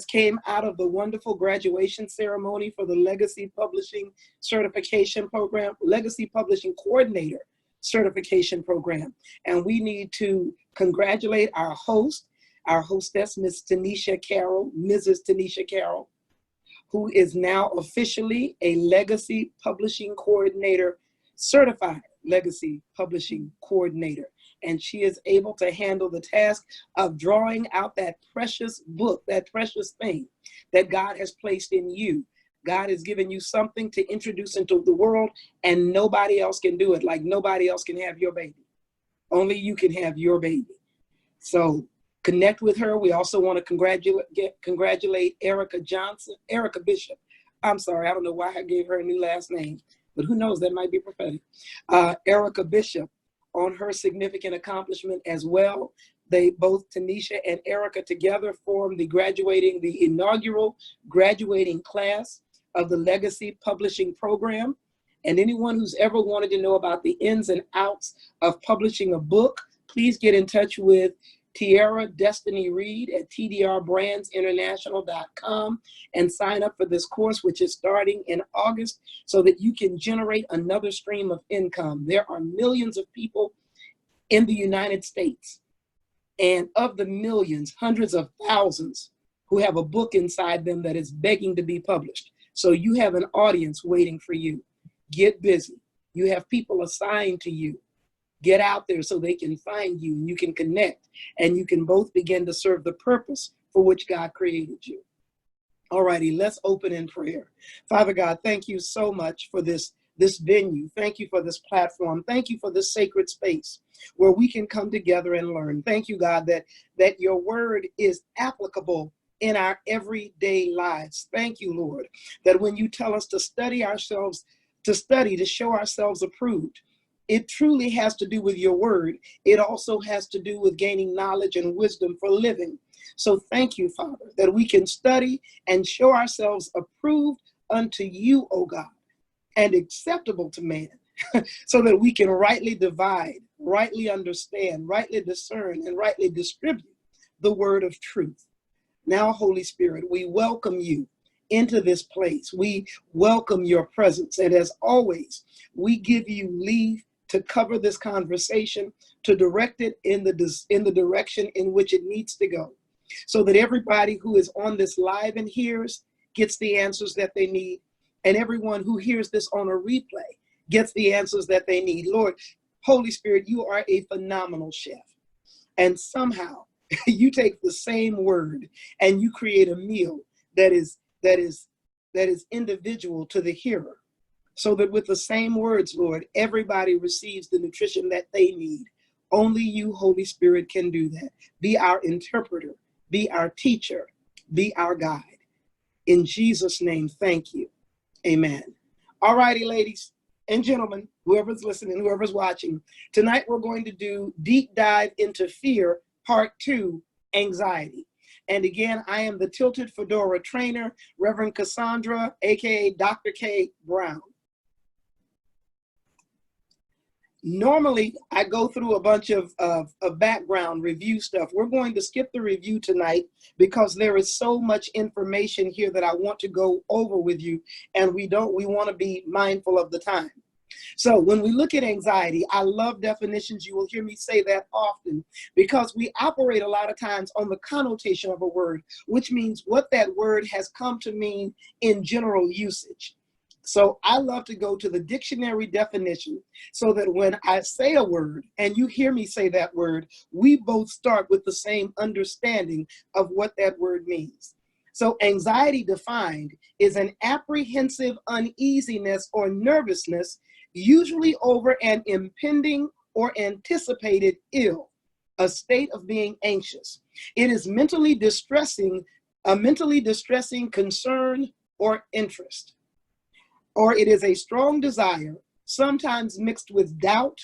came out of the wonderful graduation ceremony for the Legacy Publishing Certification Program, Legacy Publishing Coordinator Certification Program. And we need to congratulate our hostess, Ms. Tanisha Carroll, Mrs. Tanisha Carroll, who is now officially a Legacy Publishing Coordinator, certified Legacy Publishing Coordinator. And she is able to handle the task of drawing out that precious book, that precious thing that God has placed in you. God has given you something to introduce into the world, and nobody else can do it. Like nobody else can have your baby. Only you can have your baby. So connect with her. We also want to congratulate Erica Bishop. I'm sorry, I don't know why I gave her a new last name, but who knows, that might be prophetic. Erica Bishop, on her significant accomplishment as well. They both, Tanisha and Erica, together formed the inaugural graduating class of the Legacy Publishing Program. And anyone who's ever wanted to know about the ins and outs of publishing a book, please get in touch with Tiara Destiny Reed at tdrbrandsinternational.com and sign up for this course, which is starting in August, so that you can generate another stream of income. There are millions of people in the United States, and of the millions, hundreds of thousands who have a book inside them that is begging to be published. So you have an audience waiting for you. Get busy. You have people assigned to you. Get out there so they can find you, and you can connect, and you can both begin to serve the purpose for which God created you. All righty, let's open in prayer. Father God, thank you so much for this venue. Thank you for this platform. Thank you for this sacred space where we can come together and learn. Thank you, God, that your word is applicable in our everyday lives. Thank you, Lord, that when you tell us to study ourselves, to show ourselves approved, it truly has to do with your word. It also has to do with gaining knowledge and wisdom for living. So thank you, Father, that we can study and show ourselves approved unto you, O God, and acceptable to man, so that we can rightly divide, rightly understand, rightly discern, and rightly distribute the word of truth. Now, Holy Spirit, we welcome you into this place. We welcome your presence. And as always, we give you leave to cover this conversation, to direct it in the direction in which it needs to go, so that everybody who is on this live and hears gets the answers that they need, and everyone who hears this on a replay gets the answers that they need. Lord, Holy Spirit, you are a phenomenal chef, and somehow you take the same word and you create a meal that is individual to the hearer, so that with the same words, Lord, everybody receives the nutrition that they need. Only you, Holy Spirit, can do that. Be our interpreter, be our teacher, be our guide. In Jesus' name, thank you. Amen. All righty, ladies and gentlemen, whoever's listening, whoever's watching, tonight we're going to do Deep Dive into Fear, Part 2, Anxiety. And again, I am the Tilted Fedora trainer, Reverend Cassandra, aka Dr. K. Brown. Normally, I go through a bunch of background review stuff. We're going to skip the review tonight because there is so much information here that I want to go over with you, and we want to be mindful of the time. So when we look at anxiety, I love definitions. You will hear me say that often because we operate a lot of times on the connotation of a word, which means what that word has come to mean in general usage. So I love to go to the dictionary definition so that when I say a word and you hear me say that word, we both start with the same understanding of what that word means. So anxiety defined is an apprehensive uneasiness or nervousness, usually over an impending or anticipated ill, a state of being anxious. It is a mentally distressing concern or interest. Or it is a strong desire, sometimes mixed with doubt,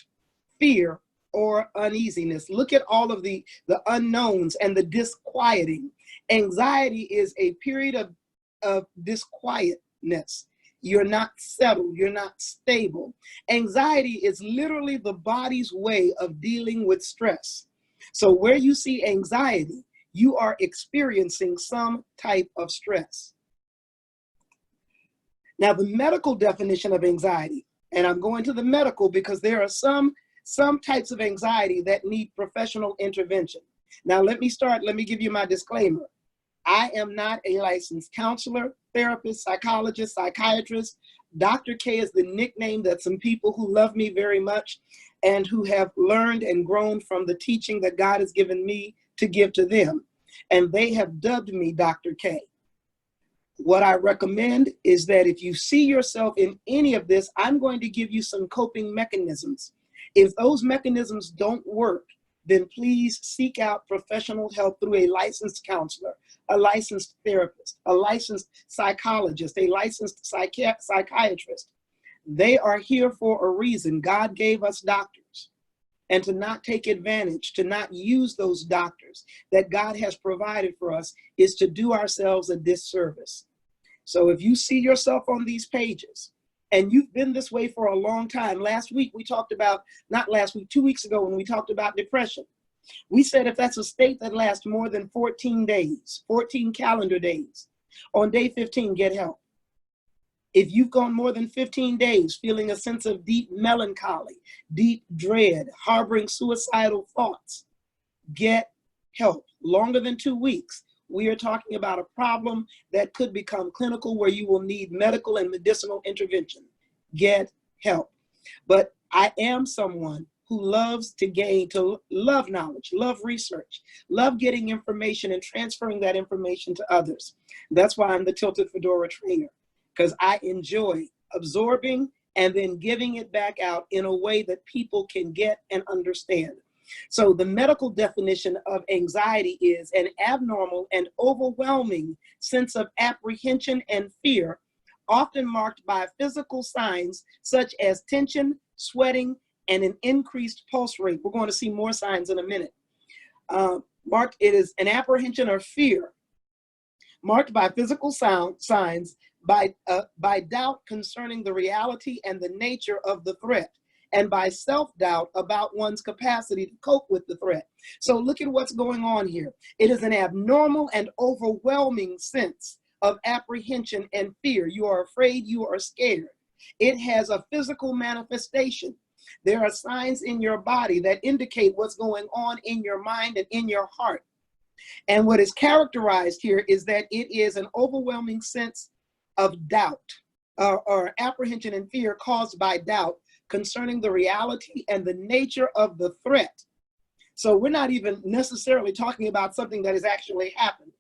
fear, or uneasiness. Look at all of the unknowns and the disquieting. Anxiety is a period of disquietness. You're not settled, you're not stable. Anxiety is literally the body's way of dealing with stress. So where you see anxiety, you are experiencing some type of stress. Now, the medical definition of anxiety, and I'm going to the medical because there are some types of anxiety that need professional intervention. Now, let me give you my disclaimer. I am not a licensed counselor, therapist, psychologist, psychiatrist. Dr. K is the nickname that some people who love me very much and who have learned and grown from the teaching that God has given me to give to them. And they have dubbed me Dr. K. What I recommend is that if you see yourself in any of this, I'm going to give you some coping mechanisms. If those mechanisms don't work, then please seek out professional help through a licensed counselor, a licensed therapist, a licensed psychologist, a licensed psychiatrist. They are here for a reason. God gave us doctors. And to not take advantage, to not use those doctors that God has provided for us is to do ourselves a disservice. So if you see yourself on these pages, and you've been this way for a long time. Last week we talked about, not last week, 2 weeks ago when we talked about depression. We said if that's a state that lasts more than 14 days, 14 calendar days, on day 15, get help. If you've gone more than 15 days feeling a sense of deep melancholy, deep dread, harboring suicidal thoughts, get help. Longer than 2 weeks, we are talking about a problem that could become clinical where you will need medical and medicinal intervention. Get help. But I am someone who loves to love knowledge, love research, love getting information and transferring that information to others. That's why I'm the Tilted Fedora trainer, because I enjoy absorbing and then giving it back out in a way that people can get and understand. So the medical definition of anxiety is an abnormal and overwhelming sense of apprehension and fear, often marked by physical signs such as tension, sweating, and an increased pulse rate. We're going to see more signs in a minute. It is an apprehension or fear marked by physical signs, by doubt concerning the reality and the nature of the threat, and by self-doubt about one's capacity to cope with the threat. So look at what's going on here. It is an abnormal and overwhelming sense of apprehension and fear. You are afraid, you are scared. It has a physical manifestation. There are signs in your body that indicate what's going on in your mind and in your heart. And what is characterized here is that it is an overwhelming sense of doubt or apprehension and fear caused by doubt concerning the reality and the nature of the threat. So we're not even necessarily talking about something that has actually happened.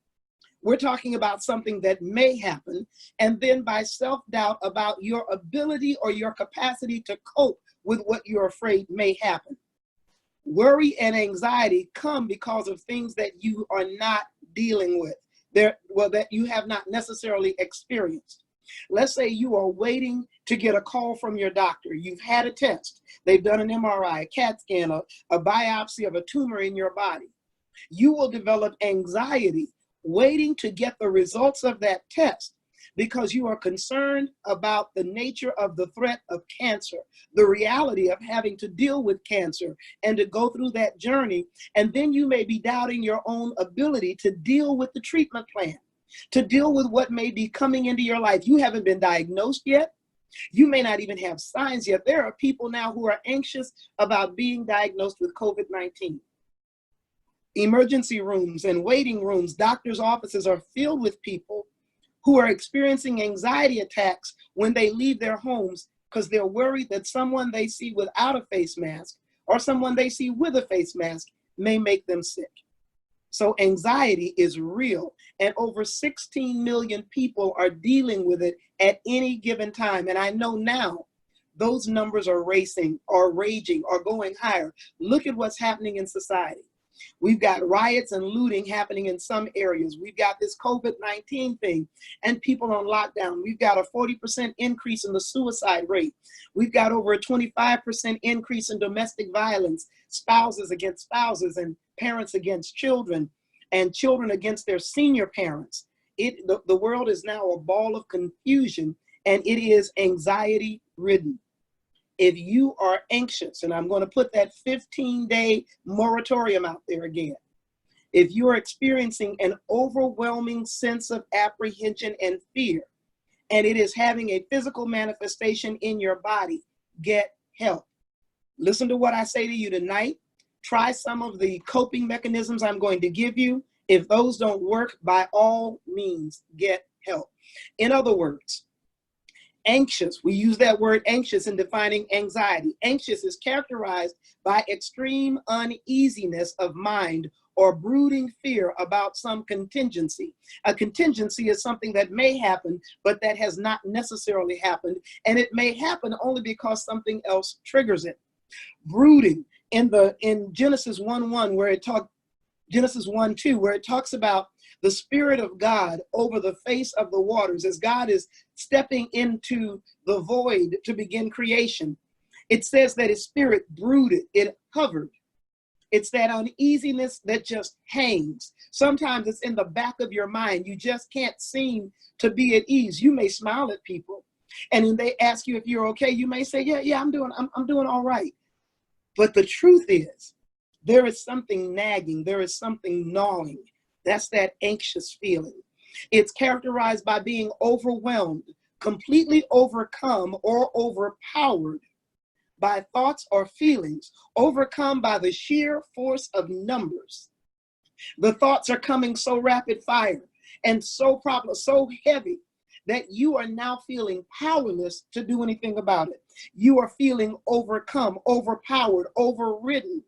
We're talking about something that may happen, and then by self-doubt about your ability or your capacity to cope with what you're afraid may happen. Worry and anxiety come because of things that you are not dealing with, that you have not necessarily experienced. Let's say you are waiting to get a call from your doctor. You've had a test. They've done an MRI, a CAT scan, a biopsy of a tumor in your body. You will develop anxiety waiting to get the results of that test because you are concerned about the nature of the threat of cancer, the reality of having to deal with cancer and to go through that journey. And then you may be doubting your own ability to deal with the treatment plan, to deal with what may be coming into your life. You haven't been diagnosed yet. You may not even have signs yet. There are people now who are anxious about being diagnosed with COVID-19. Emergency rooms and waiting rooms, doctors' offices are filled with people who are experiencing anxiety attacks when they leave their homes because they're worried that someone they see without a face mask or someone they see with a face mask may make them sick. So anxiety is real, and over 16 million people are dealing with it at any given time. And I know now those numbers are racing or raging or going higher. Look at what's happening in society. We've got riots and looting happening in some areas. We've got this COVID-19 thing and people on lockdown. We've got a 40% increase in the suicide rate. We've got over a 25% increase in domestic violence, spouses against spouses and parents against children and children against their senior parents. The world is now a ball of confusion, and it is anxiety ridden. If you are anxious, and I'm going to put that 15-day moratorium out there again. if you're experiencing an overwhelming sense of apprehension and fear, and it is having a physical manifestation in your body, get help. Listen to what I say to you tonight. Try some of the coping mechanisms I'm going to give you. If those don't work, by all means, get help. In other words, anxious, we use that word anxious in defining anxiety. Anxious is characterized by extreme uneasiness of mind or brooding fear about some contingency. A contingency is something that may happen, but that has not necessarily happened, and it may happen only because something else triggers it. Brooding in Genesis 1:1, where it talks, Genesis 1:2, where it talks about the Spirit of God over the face of the waters as God is stepping into the void to begin creation. It says that his spirit brooded, it hovered. It's that uneasiness that just hangs. Sometimes it's in the back of your mind. You just can't seem to be at ease. You may smile at people, and when they ask you if you're okay, you may say, yeah, I'm doing all right. But the truth is, there is something nagging, there is something gnawing. That's that anxious feeling. It's characterized by being overwhelmed, completely overcome or overpowered by thoughts or feelings, overcome by the sheer force of numbers. The thoughts are coming so rapid fire and so heavy that you are now feeling powerless to do anything about it. You are feeling overcome, overpowered, overridden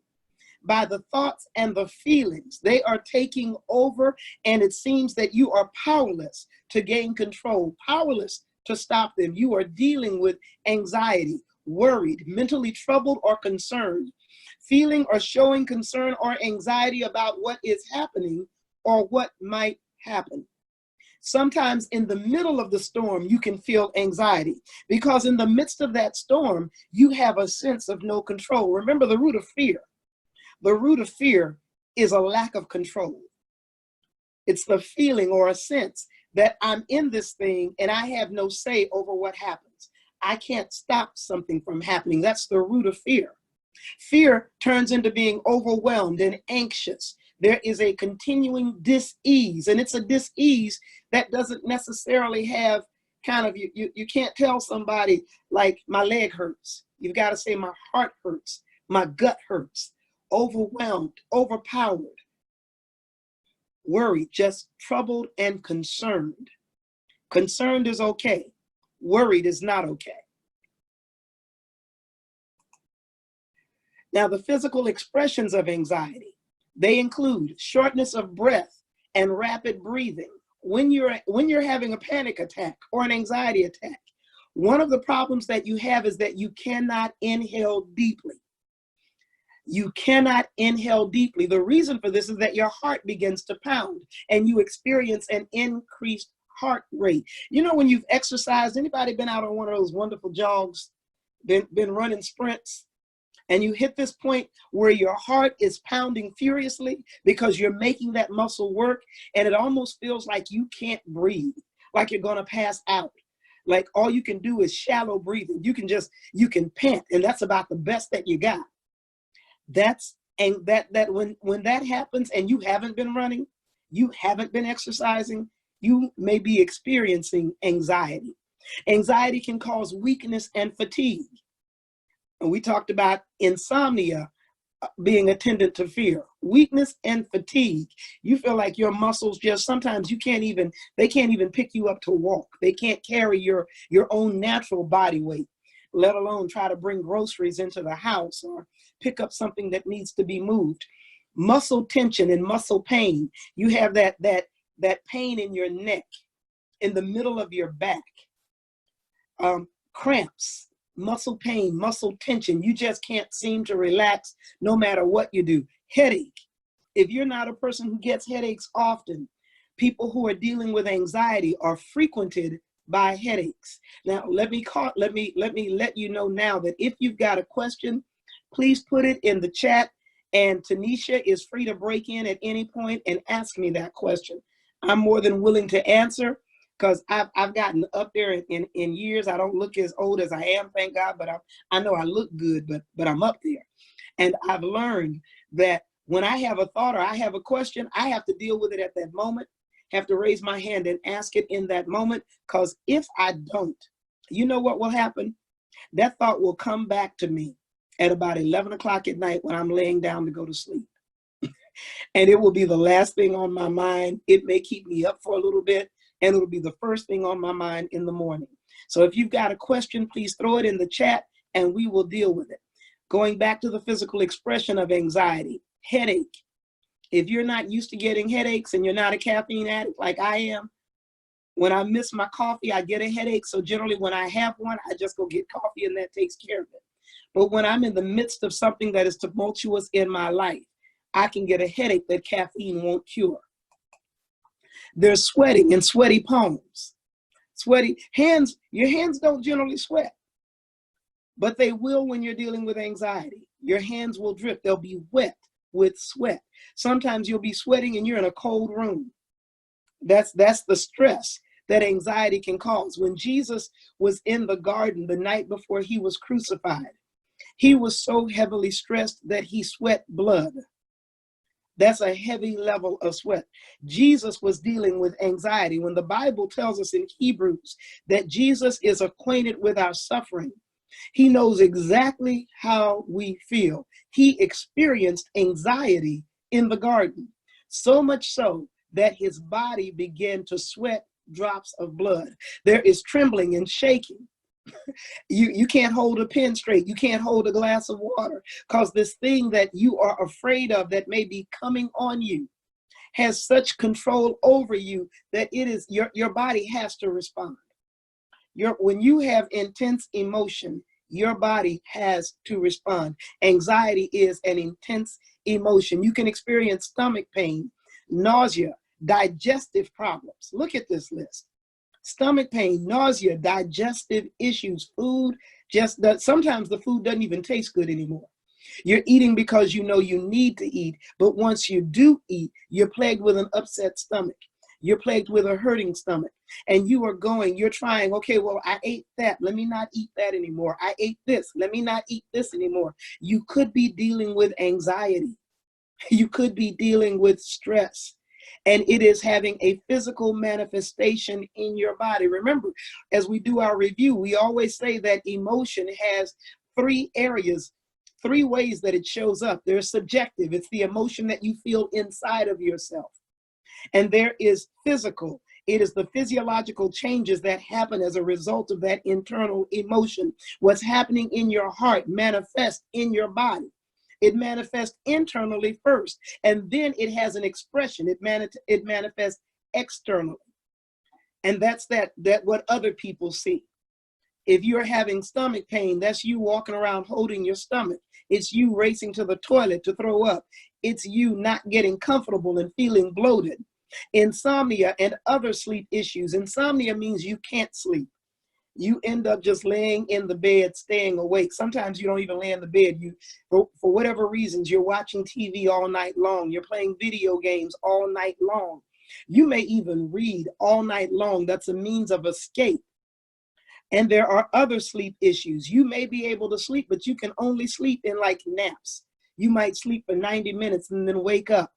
by the thoughts and the feelings. They are taking over, and it seems that you are powerless to gain control, powerless to stop them. You are dealing with anxiety, worried, mentally troubled, or concerned, feeling or showing concern or anxiety about what is happening or what might happen. Sometimes in the middle of the storm, you can feel anxiety because in the midst of that storm, you have a sense of no control. Remember the root of fear. The root of fear is a lack of control. It's the feeling or a sense that I'm in this thing and I have no say over what happens. I can't stop something from happening. That's the root of fear. Fear turns into being overwhelmed and anxious. There is a continuing dis-ease, and it's a dis-ease that doesn't necessarily have kind of, you can't tell somebody like my leg hurts. You've got to say my heart hurts, my gut hurts. Overwhelmed, overpowered, worried, just troubled and concerned. Concerned is okay. Worried is not okay. Now, the physical expressions of anxiety, they include shortness of breath and rapid breathing. When you're having a panic attack or an anxiety attack, one of the problems that you have is that you cannot inhale deeply. You cannot inhale deeply. The reason for this is that your heart begins to pound and you experience an increased heart rate. You know, when you've exercised, anybody been out on one of those wonderful jogs, been running sprints, and you hit this point where your heart is pounding furiously because you're making that muscle work, and it almost feels like you can't breathe, like you're going to pass out. Like all you can do is shallow breathing. You can pant, and that's about the best that you got. When that happens and you haven't been running, you haven't been exercising, you may be experiencing anxiety. Anxiety can cause weakness and fatigue. And we talked about insomnia being attendant to fear. Weakness and fatigue. You feel like your muscles just sometimes they can't even pick you up to walk. They can't carry your own natural body weight, let alone try to bring groceries into the house or pick up something that needs to be moved. Muscle tension and muscle pain. You have that pain in your neck, in the middle of your back. Cramps, muscle pain, muscle tension. You just can't seem to relax no matter what you do. Headache. If you're not a person who gets headaches often, people who are dealing with anxiety are frequented by headaches. Now, let me let you know now that if you've got a question, please put it in the chat, and Tanisha is free to break in at any point and ask me that question. I'm more than willing to answer because I've gotten up there in years. I don't look as old as I am, thank God, but I know I look good, but I'm up there. And I've learned that When I have a thought or I have a question, I have to deal with it at that moment, have to raise my hand and ask it in that moment. Because if I don't, you know what will happen? That thought will come back to me at about 11 o'clock at night when I'm laying down to go to sleep. And it will be the last thing on my mind. It may keep me up for a little bit, and it'll be the first thing on my mind in the morning. So if you've got a question, please throw it in the chat and we will deal with it. Going back to the physical expression of anxiety, headache. If you're not used to getting headaches and you're not a caffeine addict like I am, when I miss my coffee, I get a headache. So generally when I have one, I just go get coffee and that takes care of it. But when I'm in the midst of something that is tumultuous in my life, I can get a headache that caffeine won't cure. There's sweating and sweaty palms. Sweaty hands, your hands don't generally sweat, but they will when you're dealing with anxiety. Your hands will drip. They'll be wet with sweat. Sometimes you'll be sweating and you're in a cold room. That's the stress that anxiety can cause. When Jesus was in the garden the night before he was crucified, he was so heavily stressed that he sweat blood. That's a heavy level of sweat. Jesus was dealing with anxiety. When the Bible tells us in Hebrews that Jesus is acquainted with our suffering, he knows exactly how we feel. He experienced anxiety in the garden, so much so that his body began to sweat drops of blood. There is trembling and shaking. You can't hold a pen straight. You can't hold a glass of water because this thing that you are afraid of that may be coming on you has such control over you that it is your body has to respond. When you have intense emotion, your body has to respond. Anxiety is an intense emotion. You can experience stomach pain, nausea, digestive problems. Look at this list. Stomach pain, nausea, digestive issues, food, sometimes the food doesn't even taste good anymore. You're eating because you know you need to eat, but once you do eat, you're plagued with an upset stomach. You're plagued with a hurting stomach. And you're trying, okay, well, I ate that. Let me not eat that anymore. I ate this. Let me not eat this anymore. You could be dealing with anxiety. You could be dealing with stress. And it is having a physical manifestation in your body. Remember, as we do our review, we always say that emotion has three areas, three ways that it shows up. There's subjective. It's the emotion that you feel inside of yourself. And there is physical. It is the physiological changes that happen as a result of that internal emotion. What's happening in your heart manifests in your body. It manifests internally first, and then it has an expression. It manifests externally. And that's what other people see. If you're having stomach pain, that's you walking around holding your stomach. It's you racing to the toilet to throw up. It's you not getting comfortable and feeling bloated. Insomnia and other sleep issues. Insomnia means you can't sleep. You end up just laying in the bed, staying awake. Sometimes you don't even lay in the bed. For whatever reasons, you're watching TV all night long. You're playing video games all night long. You may even read all night long. That's a means of escape. And there are other sleep issues. You may be able to sleep, but you can only sleep in like naps. You might sleep for 90 minutes and then wake up.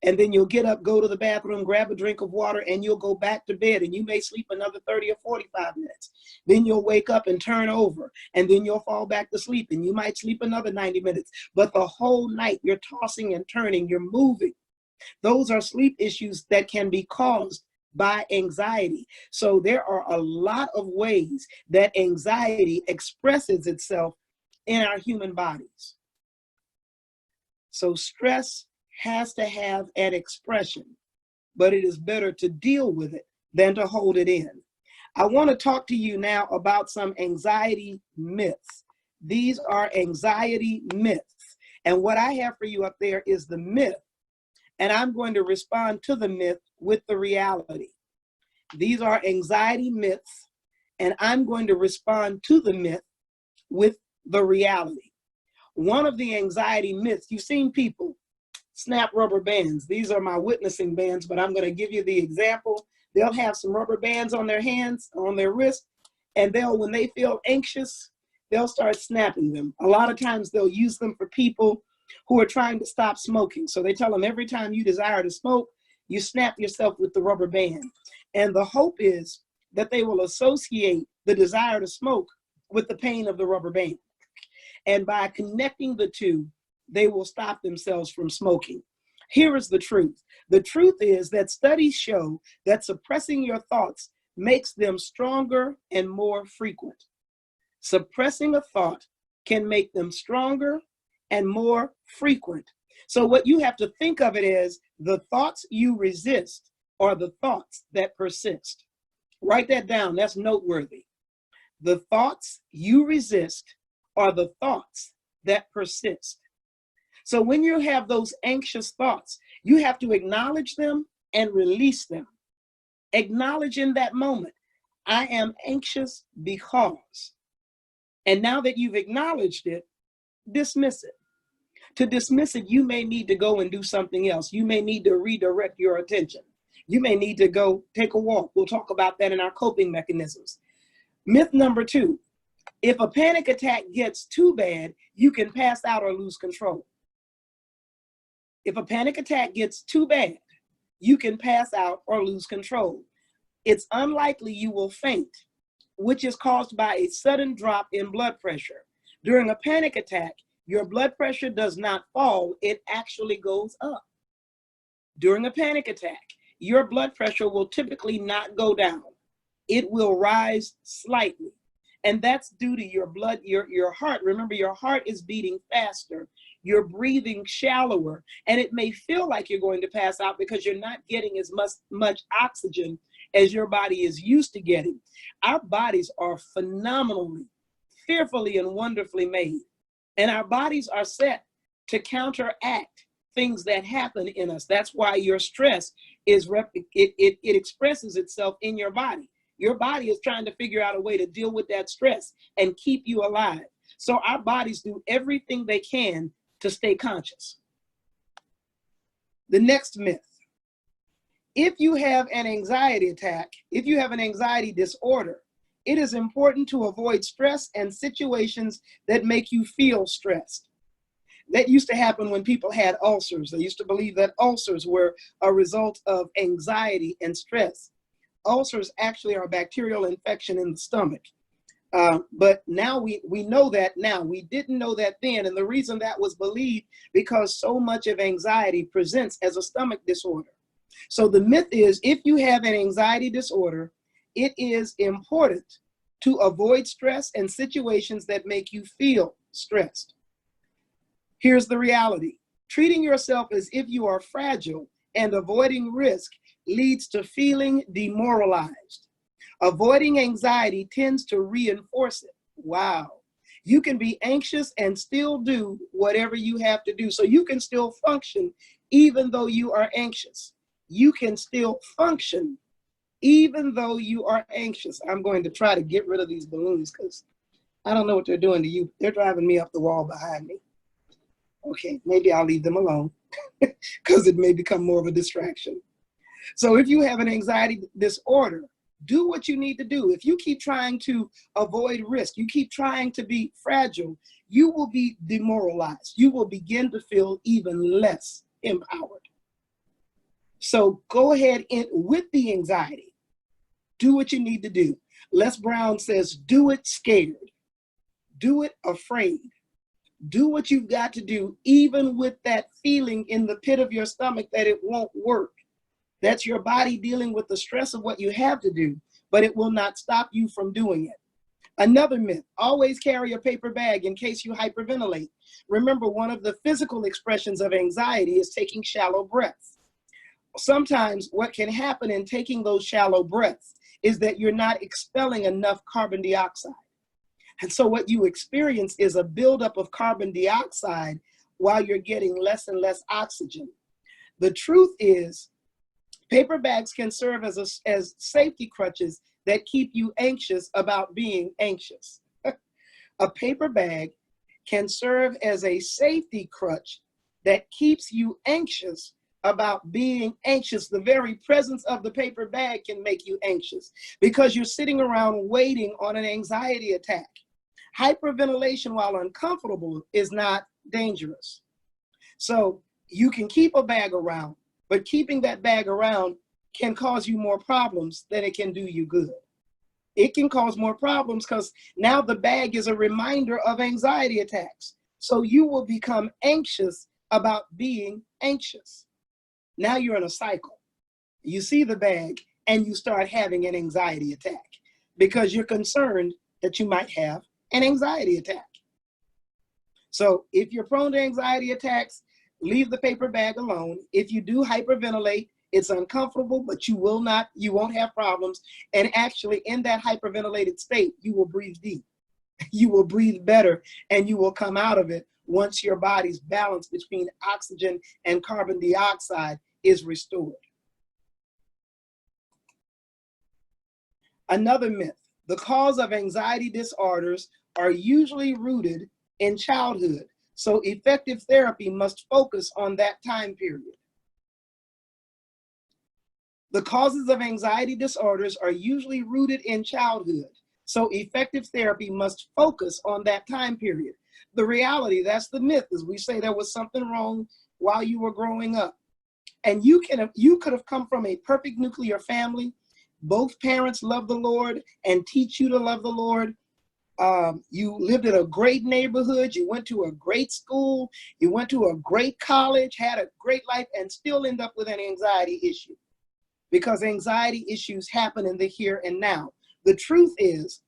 And then you'll get up, go to the bathroom, grab a drink of water, and you'll go back to bed. And you may sleep another 30 or 45 minutes. Then you'll wake up and turn over. And then you'll fall back to sleep. And you might sleep another 90 minutes. But the whole night, you're tossing and turning. You're moving. Those are sleep issues that can be caused by anxiety. So there are a lot of ways that anxiety expresses itself in our human bodies. So stress has to have an expression, but it is better to deal with it than to hold it in. I want to talk to you now about some anxiety myths. These are anxiety myths. And what I have for you up there is the myth, and I'm going to respond to the myth with the reality. These are anxiety myths, and I'm going to respond to the myth with the reality. One of the anxiety myths, you've seen people snap rubber bands. These are my witnessing bands, but I'm going to give you the example. They'll have some rubber bands on their hands, on their wrist, and when they feel anxious, they'll start snapping them. A lot of times they'll use them for people who are trying to stop smoking. So they tell them every time you desire to smoke, you snap yourself with the rubber band. And the hope is that they will associate the desire to smoke with the pain of the rubber band. And by connecting the two, they will stop themselves from smoking. Here is the truth. The truth is that studies show that suppressing your thoughts makes them stronger and more frequent. Suppressing a thought can make them stronger and more frequent. So what you have to think of it as, the thoughts you resist are the thoughts that persist. Write that down. That's noteworthy. The thoughts you resist are the thoughts that persist. So when you have those anxious thoughts, you have to acknowledge them and release them. Acknowledge in that moment, I am anxious because. And now that you've acknowledged it, dismiss it. To dismiss it, you may need to go and do something else. You may need to redirect your attention. You may need to go take a walk. We'll talk about that in our coping mechanisms. Myth number 2, if a panic attack gets too bad, you can pass out or lose control. If a panic attack gets too bad, you can pass out or lose control. It's unlikely you will faint, which is caused by a sudden drop in blood pressure. During a panic attack, your blood pressure does not fall, it actually goes up. During a panic attack, your blood pressure will typically not go down. It will rise slightly. And that's due to your blood, your heart. Remember, your heart is beating faster. You're breathing shallower, and it may feel like you're going to pass out because you're not getting as much oxygen as your body is used to getting. Our bodies are phenomenally, fearfully, and wonderfully made. And our bodies are set to counteract things that happen in us. That's why your stress is, it expresses itself in your body. Your body is trying to figure out a way to deal with that stress and keep you alive. So our bodies do everything they can to stay conscious. The next myth. If you have an anxiety attack, if you have an anxiety disorder, it is important to avoid stress and situations that make you feel stressed. That used to happen when people had ulcers. They used to believe that ulcers were a result of anxiety and stress. Ulcers actually are a bacterial infection in the stomach. But now we know that now. We didn't know that then. And the reason that was believed because so much of anxiety presents as a stomach disorder. So the myth is, if you have an anxiety disorder, it is important to avoid stress and situations that make you feel stressed. Here's the reality. Treating yourself as if you are fragile and avoiding risk leads to feeling demoralized. Avoiding anxiety tends to reinforce it. Wow. You can be anxious and still do whatever you have to do. So you can still function even though you are anxious. You can still function even though you are anxious. I'm going to try to get rid of these balloons because I don't know what they're doing to you. They're driving me up the wall behind me. Okay, maybe I'll leave them alone because it may become more of a distraction. So if you have an anxiety disorder, do what you need to do. If you keep trying to avoid risk, you keep trying to be fragile, you will be demoralized. You will begin to feel even less empowered. So go ahead with the anxiety. Do what you need to do. Les Brown says, do it scared. Do it afraid. Do what you've got to do, even with that feeling in the pit of your stomach that it won't work. That's your body dealing with the stress of what you have to do, but it will not stop you from doing it. Another myth, always carry a paper bag in case you hyperventilate. Remember, one of the physical expressions of anxiety is taking shallow breaths. Sometimes what can happen in taking those shallow breaths is that you're not expelling enough carbon dioxide. And so what you experience is a buildup of carbon dioxide while you're getting less and less oxygen. The truth is, paper bags can serve as safety crutches that keep you anxious about being anxious. A paper bag can serve as a safety crutch that keeps you anxious about being anxious. The very presence of the paper bag can make you anxious because you're sitting around waiting on an anxiety attack. Hyperventilation, while uncomfortable, is not dangerous. So you can keep a bag around, but keeping that bag around can cause you more problems than it can do you good. It can cause more problems because now the bag is a reminder of anxiety attacks. So you will become anxious about being anxious. Now you're in a cycle. You see the bag and you start having an anxiety attack because you're concerned that you might have an anxiety attack. So if you're prone to anxiety attacks, leave the paper bag alone. If you do hyperventilate, it's uncomfortable, but you won't have problems. And actually in that hyperventilated state, you will breathe deep. You will breathe better and you will come out of it once your body's balance between oxygen and carbon dioxide is restored. Another myth, the cause of anxiety disorders are usually rooted in childhood. So effective therapy must focus on that time period. The causes of anxiety disorders are usually rooted in childhood. So effective therapy must focus on that time period. The reality, that's the myth, is we say there was something wrong while you were growing up. And you could have come from a perfect nuclear family. Both parents love the Lord and teach you to love the Lord. You lived in a great neighborhood. You went to a great school. You went to a great college, had a great life, and still end up with an anxiety issue. Because anxiety issues happen in the here and now. The truth is,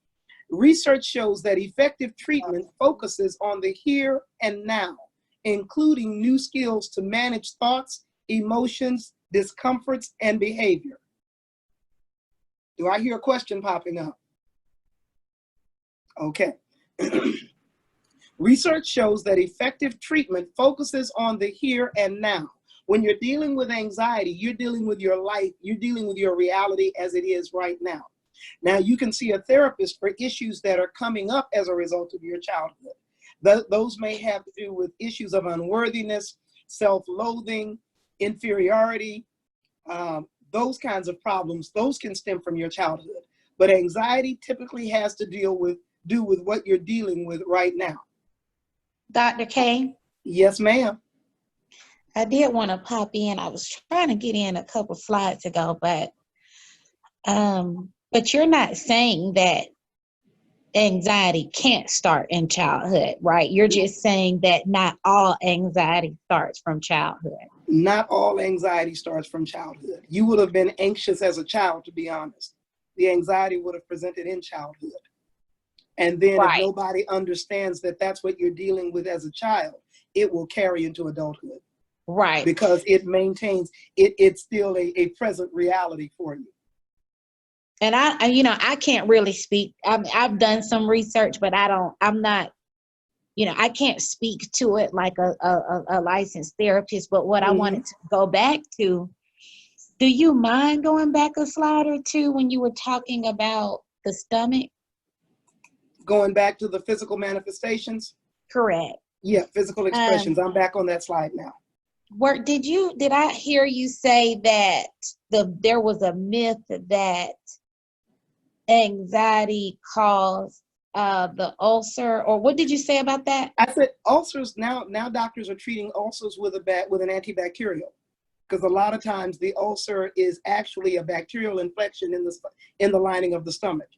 research shows that effective treatment focuses on the here and now, including new skills to manage thoughts, emotions, discomforts, and behavior. Do I hear a question popping up? Okay. Research shows that effective treatment focuses on the here and now. When you're dealing with anxiety, you're dealing with your life, you're dealing with your reality as it is right now. Now, you can see a therapist for issues that are coming up as a result of your childhood. Those may have to do with issues of unworthiness, self-loathing, inferiority, those kinds of problems. Those can stem from your childhood. But anxiety typically has to do with what you're dealing with right now. Dr. K? Yes, ma'am. I did want to pop in. I was trying to get in a couple slides ago, but you're not saying that anxiety can't start in childhood, right? You're just saying that not all anxiety starts from childhood. Not all anxiety starts from childhood. You would have been anxious as a child, to be honest. The anxiety would have presented in childhood. And then if nobody understands that that's what you're dealing with as a child, it will carry into adulthood. Right. Because it maintains, it's still a present reality for you. And I can't really speak. I've done some research, but I'm not, I can't speak to it like a licensed therapist. But what I wanted to go back to, do you mind going back a slide or two when you were talking about the stomach? Going back to the physical manifestations? Correct. Yeah, physical expressions. I'm back on that slide now. Did I hear you say that there was a myth that anxiety caused the ulcer, or what did you say about that? I said ulcers. Now doctors are treating ulcers with an antibacterial, because a lot of times the ulcer is actually a bacterial infection in the lining of the stomach.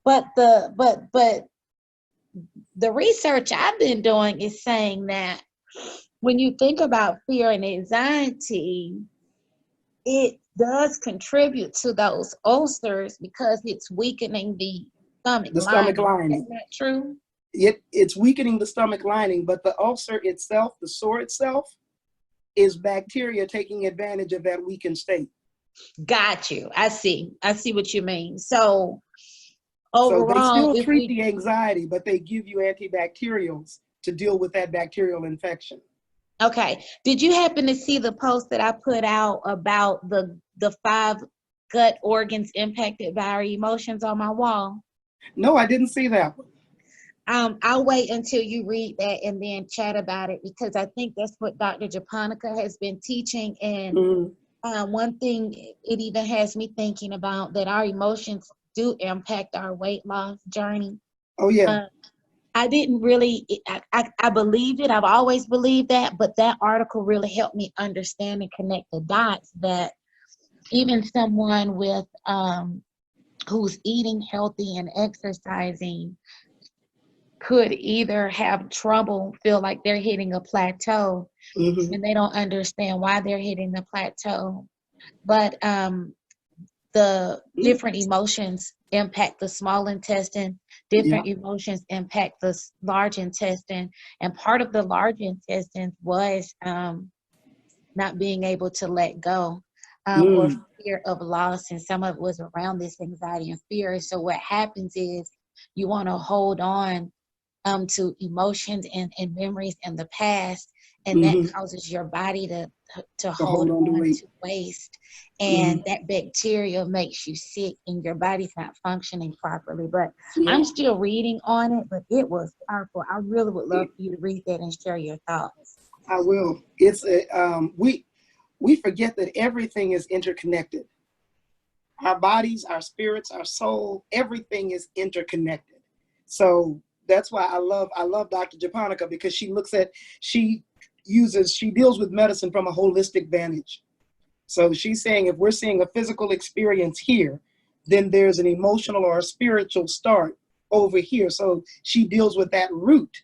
But the research I've been doing is saying that when you think about fear and anxiety, it does contribute to those ulcers because it's weakening the stomach lining. Isn't that true? It's weakening the stomach lining, but the ulcer itself, the sore itself, is bacteria taking advantage of that weakened state. Got you. I see what you mean. So overall, they still treat the anxiety, but they give you antibacterials to deal with that bacterial infection. Okay. Did you happen to see the post that I put out about the 5 gut organs impacted by our emotions on my wall? No, I didn't see that one. I'll wait until you read that and then chat about it, because I think that's what Dr. Japonica has been teaching. And one thing it even has me thinking about, that our emotions do impact our weight loss journey. Oh, yeah. I didn't really, I believed it. I've always believed that, but that article really helped me understand and connect the dots that even someone with who's eating healthy and exercising could either have trouble, feel like they're hitting a plateau, Mm-hmm. and they don't understand why they're hitting the plateau. But the different emotions impact the small intestine, Yeah. different emotions impact the large intestine, and part of the large intestine was not being able to let go, or Mm. fear of loss, and some of it was around this anxiety and fear. So what happens is you want to hold on to emotions and memories in the past, and that Mm-hmm. causes your body to To hold hold on to on weight. to waste, Mm-hmm. and that bacteria makes you sick and your body's not functioning properly. But Yeah. I'm still reading on it, but it was powerful. I really would love for you to read that and share your thoughts. I will. It's a we forget that everything is interconnected. Our bodies, our spirits, our soul, everything is interconnected. So that's why I love Dr. Japonica, because she she deals with medicine from a holistic vantage. So she's saying if we're seeing a physical experience here, then there's an emotional or a spiritual start over here. So she deals with that root.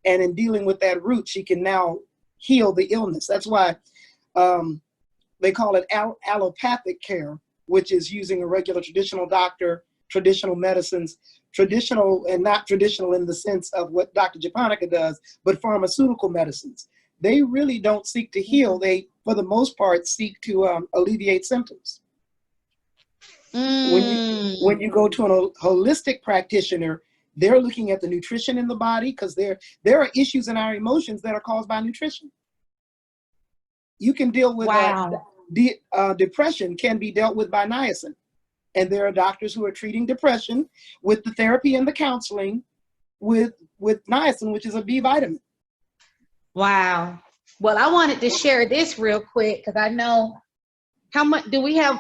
And in dealing with that root, she can now heal the illness. That's why um, they call it allopathic care, which is using a regular traditional doctor, traditional medicines, traditional and not traditional in the sense of what Dr. Japonica does, but pharmaceutical medicines. They really don't seek to heal. They, for the most part, seek to alleviate symptoms. When you Mm. when you go to a holistic practitioner, they're looking at the nutrition in the body, because there are issues in our emotions that are caused by nutrition. You can deal with Wow. depression can be dealt with by niacin. And there are doctors who are treating depression with the therapy and the counseling with niacin, which is a B vitamin. Wow. Well, I wanted to share this real quick because I know how much do we have.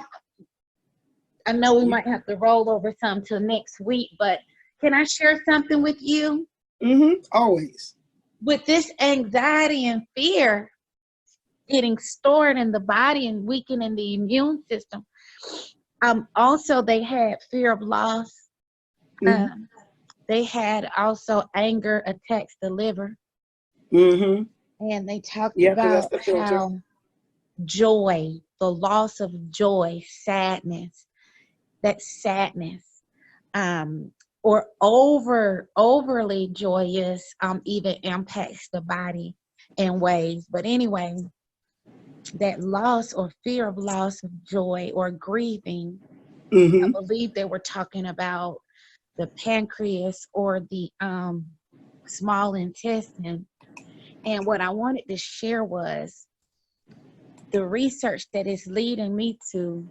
I know we might have to roll over some till next week, but can I share something with you? Mm-hmm. Always. With this anxiety and fear getting stored in the body and weakening the immune system, also they had fear of loss. Mm-hmm. They had also anger attacks the liver, Mm-hmm. and they talked Yeah, because that's about the filter. how joy, the loss of joy, sadness, that sadness, or overly joyous, even impacts the body in ways. But anyway, that loss or fear of loss of joy or grieving, I Mm-hmm. believe they were talking about the pancreas or the small intestine. And what I wanted to share was the research that is leading me to,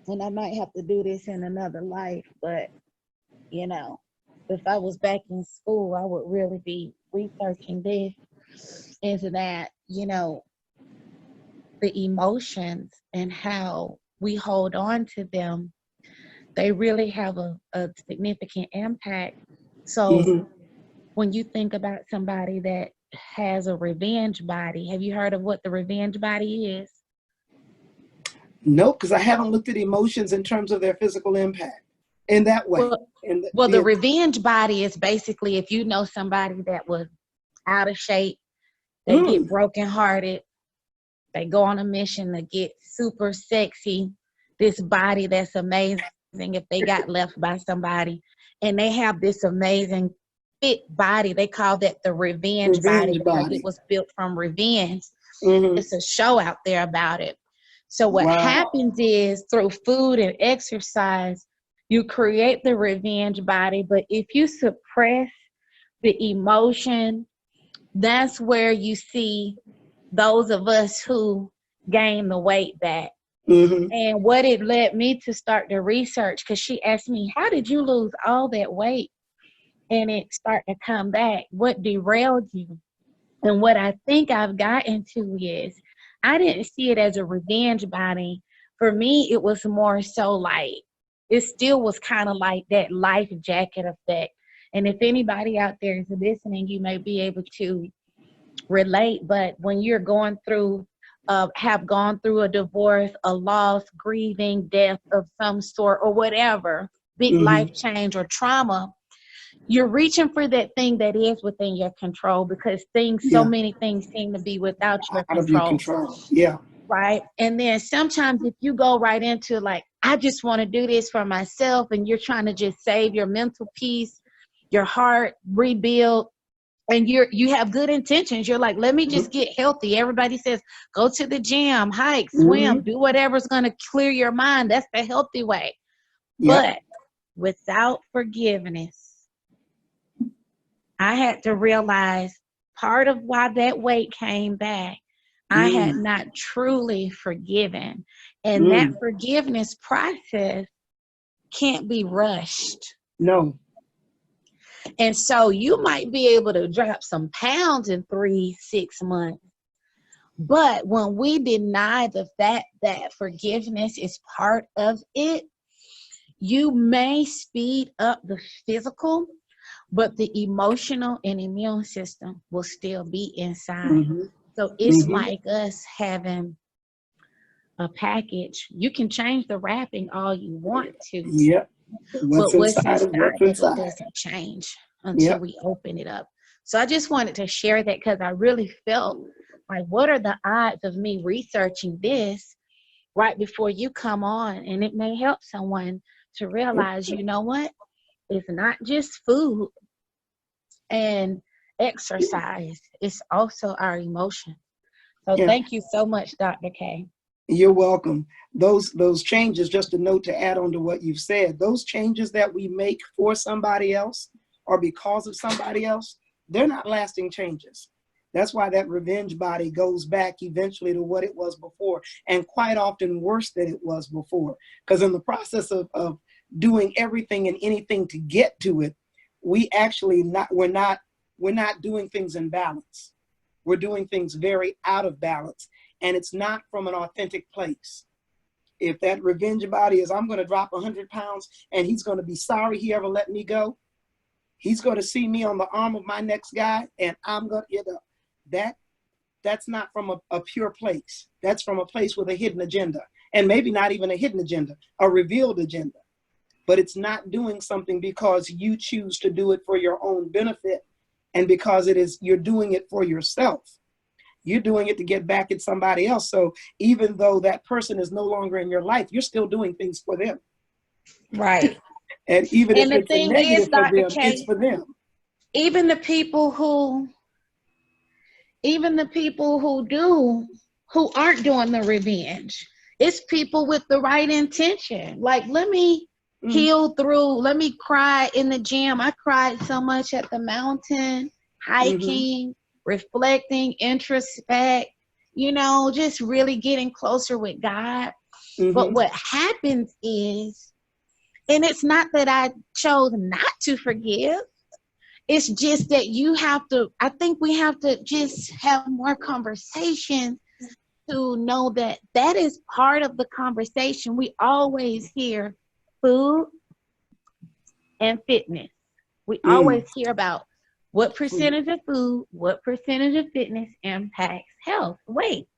and I might have to do this in another life, but you know, if I was back in school, I would really be researching this, is that, the emotions and how we hold on to them, they really have a significant impact. So Mm-hmm. when you think about somebody that has a revenge body, have you heard of what the revenge body is? No, because I haven't looked at emotions in terms of their physical impact in that way. Well, And the revenge body is basically if you know somebody that was out of shape, they get mm, brokenhearted, they go on a mission to get super sexy, this body that's amazing if they got left by somebody, and they have this amazing fit body. They call that the revenge body revenge because it body. was built from revenge. Mm-hmm. It's a show out there about it. So what Wow. happens is through food and exercise, you create the revenge body, but if you suppress the emotion, that's where you see those of us who gain the weight back. Mm-hmm. And what it led me to start the research, because she asked me, how did you lose all that weight and it start to come back? What derailed you? And what I think I've gotten to is I didn't see it as a revenge body. For me, it was more so like, it still was kind of like that life jacket effect. And if anybody out there is listening, you may be able to relate. But when you're going through, have gone through a divorce, a loss, grieving, death of some sort, or whatever, big life change or trauma, you're reaching for that thing that is within your control, because so Yeah. many things seem to be without your Out of your control. control. Yeah. Right. And then sometimes if you go right into like, I just want to do this for myself, and you're trying to just save your mental peace, your heart, rebuild, and you have good intentions. You're like, let me just get healthy. Everybody says, go to the gym, hike, swim, do whatever's going to clear your mind. That's the healthy way. But without forgiveness, I had to realize part of why that weight came back, I had not truly forgiven. And that forgiveness process can't be rushed. No. And so you might be able to drop some pounds in 3-6 months. But when we deny the fact that forgiveness is part of it, you may speed up the physical, but the emotional and immune system will still be inside. So it's like us having a package. You can change the wrapping all you want to. Yep. But what's inside is what's inside. It doesn't change until we open it up. So I just wanted to share that, because I really felt like, what are the odds of me researching this right before you come on? And it may help someone to realize, you know what? It's not just food and exercise. It's also our emotions. So thank you so much, Dr. K. You're welcome. Those changes, just a note to add on to what you've said, those changes that we make for somebody else or because of somebody else, they're not lasting changes. That's why that revenge body goes back eventually to what it was before, and quite often worse than it was before. Because in the process of doing everything and anything to get to it, we're not doing things in balance. We're doing things very out of balance, and it's not from an authentic place. If that revenge body is, I'm going to drop 100 pounds and he's going to be sorry he ever let me go. He's going to see me on the arm of my next guy, and I'm going to, that's not from a pure place. That's from a place with a hidden agenda, and maybe not even a hidden agenda, a revealed agenda. But it's not doing something because you choose to do it for your own benefit, and because you're doing it for yourself. You're doing it to get back at somebody else. So even though that person is no longer in your life, you're still doing things for them. Right. And even if it's a negative for them, it's for them. Even the people who aren't doing the revenge, it's people with the right intention. Like, let me heal through, let me cry in the gym. I cried so much at the mountain, hiking, reflecting, introspect, just really getting closer with God. But what happens is, and it's not that I chose not to forgive, it's just that I think we have to just have more conversations to know that that is part of the conversation. We always hear food and fitness. We always hear about what percentage of food, what percentage of fitness impacts health. Wait,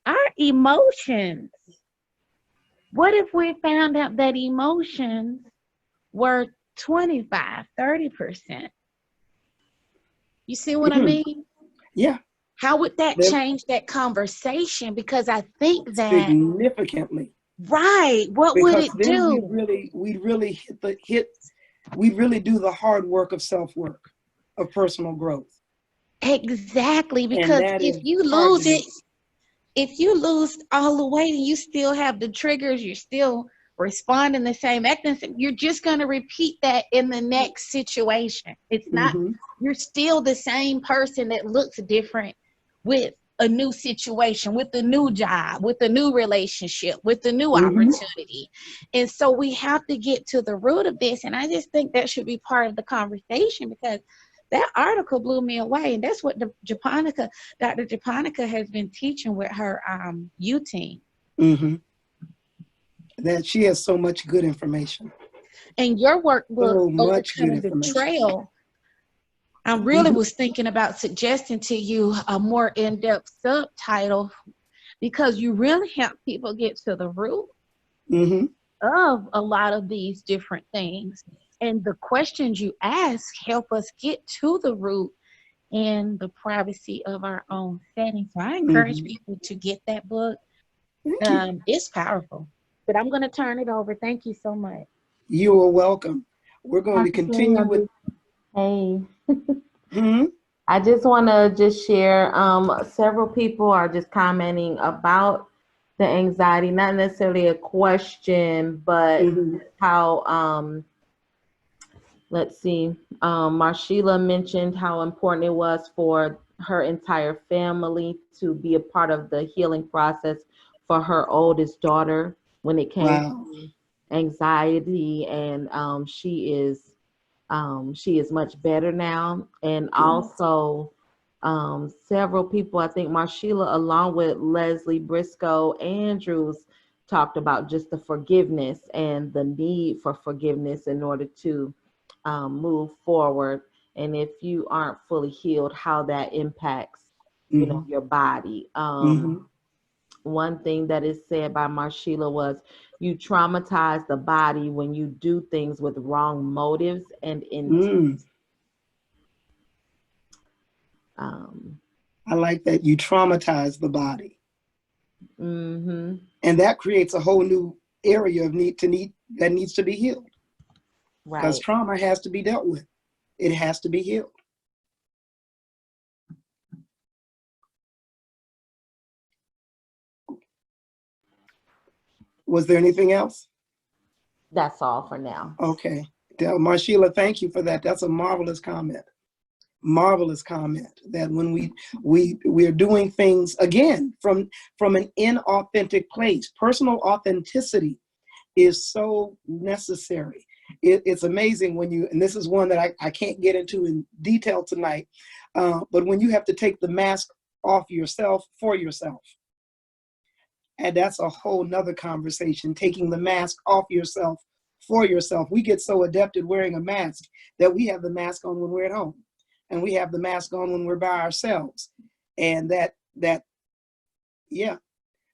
our emotions. What if we found out that emotions were 25, 30%? You see what I mean? Yeah. How would that change that conversation? Because I think that significantly. Right. What would it do? We'd really do the hard work of self-work, of personal growth. Exactly. Because if you lose all the weight and you still have the triggers, you're still responding the same mechanism, you're just going to repeat that in the next situation. It's not, you're still the same person that looks different with a new situation, with a new job, with a new relationship, with a new opportunity. And so we have to get to the root of this. And I just think that should be part of the conversation, because that article blew me away. And that's what Dr. Japonica has been teaching with her U team. That she has so much good information. And your workbook, So much good Overcoming information. Betrayal, I really was thinking about suggesting to you a more in-depth subtitle because you really help people get to the root Mm-hmm. of a lot of these different things. And the questions you ask help us get to the root in the privacy of our own setting. So I encourage Mm-hmm. people to get that book. Thank you. It's powerful. But I'm going to turn it over. Thank you so much. You are welcome. We're going to continue with. Hey, Hmm? I just want to just share, several people are just commenting about the anxiety, not necessarily a question, but Mm-hmm. how, let's see, Marshila mentioned how important it was for her entire family to be a part of the healing process for her oldest daughter when it came Wow. to anxiety, and she is much better now. And Yeah. also, several people, I think Marshila, along with Leslie Briscoe Andrews, talked about just the forgiveness and the need for forgiveness in order to move forward. And if you aren't fully healed, how that impacts, Mm-hmm. your body. Mm-hmm. One thing that is said by Marshila was, you traumatize the body when you do things with wrong motives and intent. Mm. Um, I like that. You traumatize the body. hmm And that creates a whole new area of need that needs to be healed. Because right. trauma has to be dealt with. It has to be healed. Was there anything else? That's all for now. Okay. Marshila, thank you for that. That's a marvelous comment. Marvelous comment that when we're doing things again from an inauthentic place. Personal authenticity is so necessary. It's amazing when you, and this is one that I can't get into in detail tonight, but when you have to take the mask off yourself for yourself. And that's a whole nother conversation, taking the mask off yourself for yourself. We get so adept at wearing a mask that we have the mask on when we're at home, and we have the mask on when we're by ourselves. And yeah,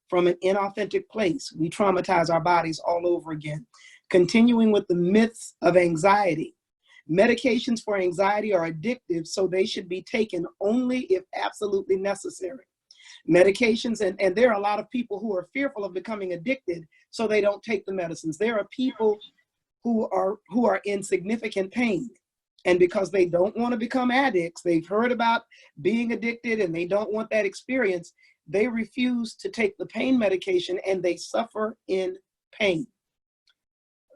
from an inauthentic place, we traumatize our bodies all over again. Continuing with the myths of anxiety. Medications for anxiety are addictive, so they should be taken only if absolutely necessary. Medications, and there are a lot of people who are fearful of becoming addicted, so they don't take the medicines. There are people who are in significant pain, and because they don't want to become addicts, they've heard about being addicted and they don't want that experience, they refuse to take the pain medication and they suffer in pain.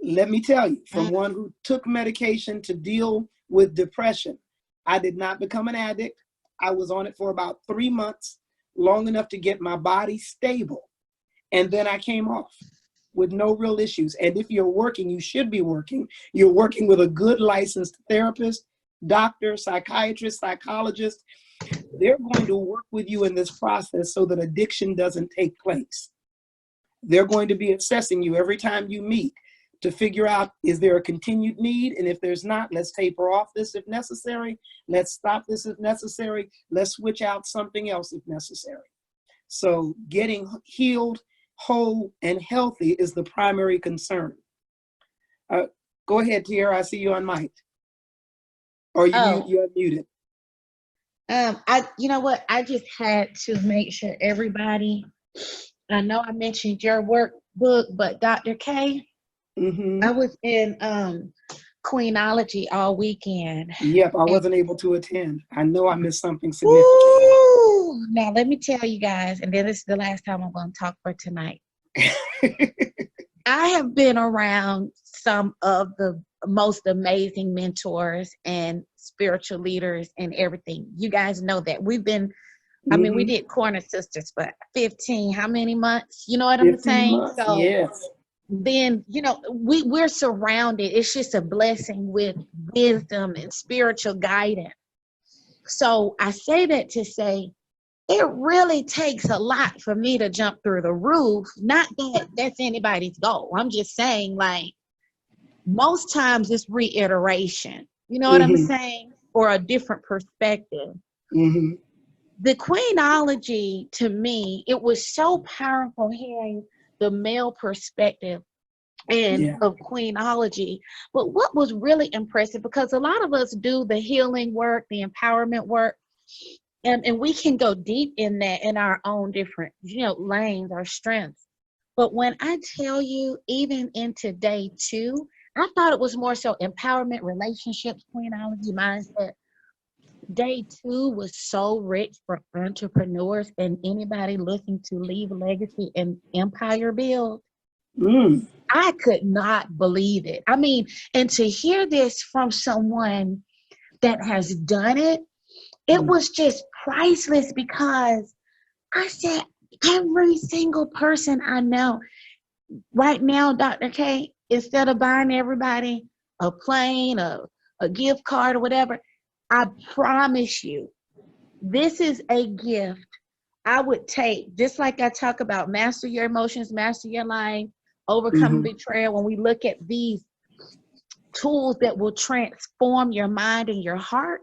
Let me tell you, from one who took medication to deal with depression, I did not become an addict. I was on it for about 3 months, long enough to get my body stable. And then I came off with no real issues. And if you're working, you should be working. You're working with a good licensed therapist, doctor, psychiatrist, psychologist. They're going to work with you in this process so that addiction doesn't take place. They're going to be assessing you every time you meet to figure out, is there a continued need? And if there's not, let's taper off this if necessary. Let's stop this if necessary. Let's switch out something else if necessary. So getting healed, whole, and healthy is the primary concern. Go ahead, Tiara. I see you on mic. Or you're muted. You know what? I just had to make sure everybody, I know I mentioned your workbook, but Dr. K, Mm-hmm. I was in Queenology all weekend. Yep, I wasn't able to attend. I know I missed something significant. Woo! Now let me tell you guys, and then this is the last time I'm going to talk for tonight. I have been around some of the most amazing mentors and spiritual leaders and everything. You guys know that we've been, I mean, we did Corner Sisters for 15, how many months? You know what I'm saying? Months, so yes. Then, we're surrounded. It's just a blessing with wisdom and spiritual guidance. So I say that to say, it really takes a lot for me to jump through the roof. Not that that's anybody's goal. I'm just saying, like, most times it's reiteration. You know what I'm Mm-hmm. saying? Or a different perspective. Mm-hmm. The Queenology, to me, it was so powerful hearing the male perspective and Yeah. of Queenology. But what was really impressive, because a lot of us do the healing work, the empowerment work, and we can go deep in that in our own different, lanes, our strengths. But when I tell you, even into day 2, I thought it was more so empowerment, relationships, Queenology, mindset. Day 2 was so rich for entrepreneurs and anybody looking to leave a legacy and empire build. Mm. I could not believe it. I mean, and to hear this from someone that has done it, it Mm. was just priceless, because I said, every single person I know right now, Dr. K, instead of buying everybody a plane, a gift card, or whatever, I promise you, this is a gift I would take, just like I talk about master your emotions, master your life, overcome Mm-hmm. betrayal. When we look at these tools that will transform your mind and your heart,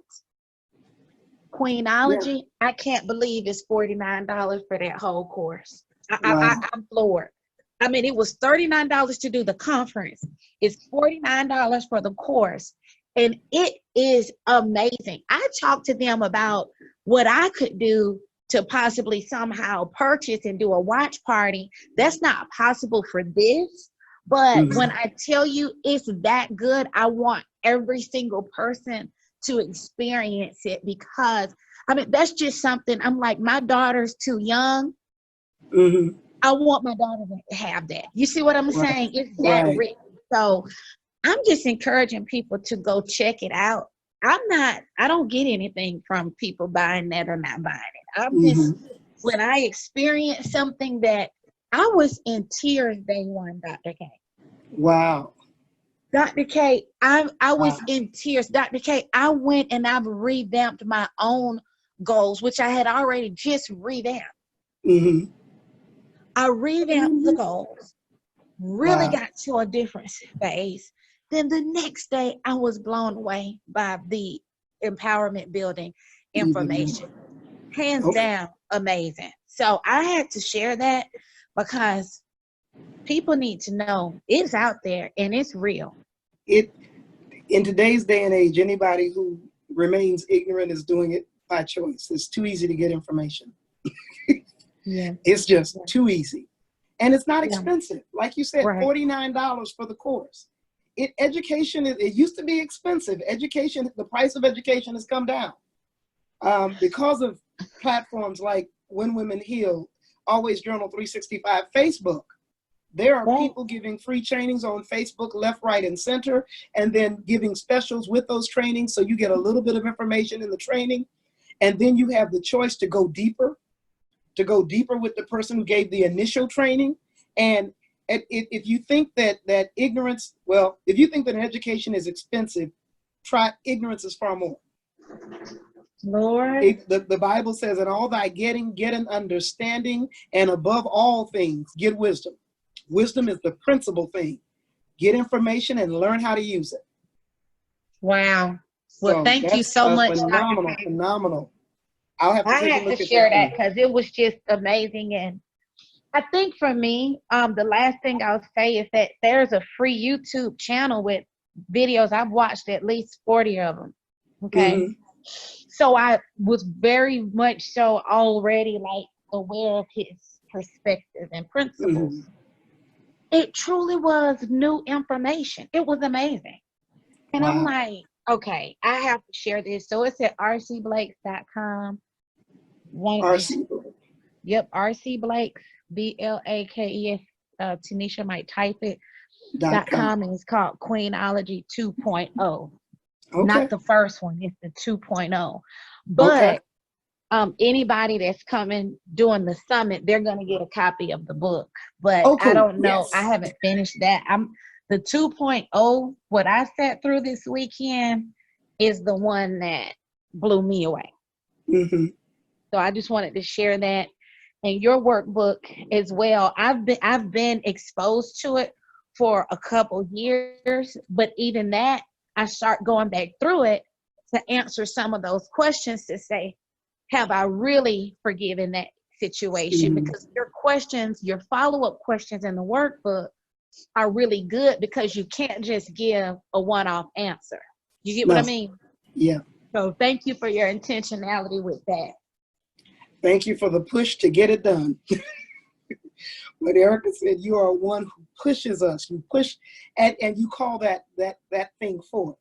Yeah. Queenology, I can't believe it's $49 for that whole course. Wow. I'm floored. I mean, it was $39 to do the conference. It's $49 for the course. And it is amazing. I talked to them about what I could do to possibly somehow purchase and do a watch party. That's not possible for this. But Mm-hmm. when I tell you it's that good, I want every single person to experience it, because I mean, that's just something. I'm like, my daughter's too young. Mm-hmm. I want my daughter to have that. You see what I'm Right. saying? It's that Right. rich. So I'm just encouraging people to go check it out. I don't get anything from people buying that or not buying it. I'm just, Mm-hmm. when I experience something that I was in tears day 1, Dr. K. Wow. Dr. K, I was Wow. in tears. Dr. K, I went and I've revamped my own goals, which I had already just revamped. Mm-hmm. I revamped the goals, really Wow. got to a different space. Then the next day, I was blown away by the empowerment building Even more. information. Hands Okay. down, amazing. So I had to share that, because people need to know it's out there and it's real. It in today's day and age, anybody who remains ignorant is doing it by choice. It's too easy to get information. Yeah. It's just Yeah. too easy. And it's not Yeah. expensive. Like you said, Right. $49 for the course. Education, it used to be expensive. Education, the price of education has come down. Because of platforms like When Women Heal, Always Journal 365, Facebook. There are Right. people giving free trainings on Facebook, left, right, and center, and then giving specials with those trainings. So you get a little bit of information in the training, and then you have the choice to go deeper with the person who gave the initial training. And if you think that ignorance, well, if you think that an education is expensive, try ignorance is far more. Lord. The Bible says, in all thy getting, get an understanding, and above all things, get wisdom. Wisdom is the principal thing. Get information and learn how to use it. Wow. Well, So thank you that's so much, Dr. K. phenomenal. I'll have to I take a had to look at share that that one. because it was just amazing. And I think for me, the last thing I'll say is that there's a free YouTube channel with videos. I've watched at least 40 of them. Okay. Mm-hmm. So I was very much so already like aware of his perspective and principles. Mm-hmm. It truly was new information. It was amazing. And I'm Wow. like, okay, I have to share this. So it's at rcblakes.com. RC. Yep, RC Blakes, BLAKES. Tanisha might type it. .com, and it's called Queenology 2.0. Okay. Not the first one, it's the 2.0. Okay. But anybody that's coming doing the summit, they're going to get a copy of the book. But Oh, cool. I don't know. Yes. I haven't finished that. The 2.0, what I sat through this weekend is the one that blew me away. Mm-hmm. So I just wanted to share that. And your workbook as well. I've been exposed to it for a couple years, but even that, I start going back through it to answer some of those questions to say, have I really forgiven that situation? Mhm. Because your questions, your follow-up questions in the workbook are really good because you can't just give a one-off answer. You get what I No, mean? yeah. So thank you for your intentionality with that. Thank you for the push to get it done. But Erica said, you are one who pushes us. You push, and you call that thing forth.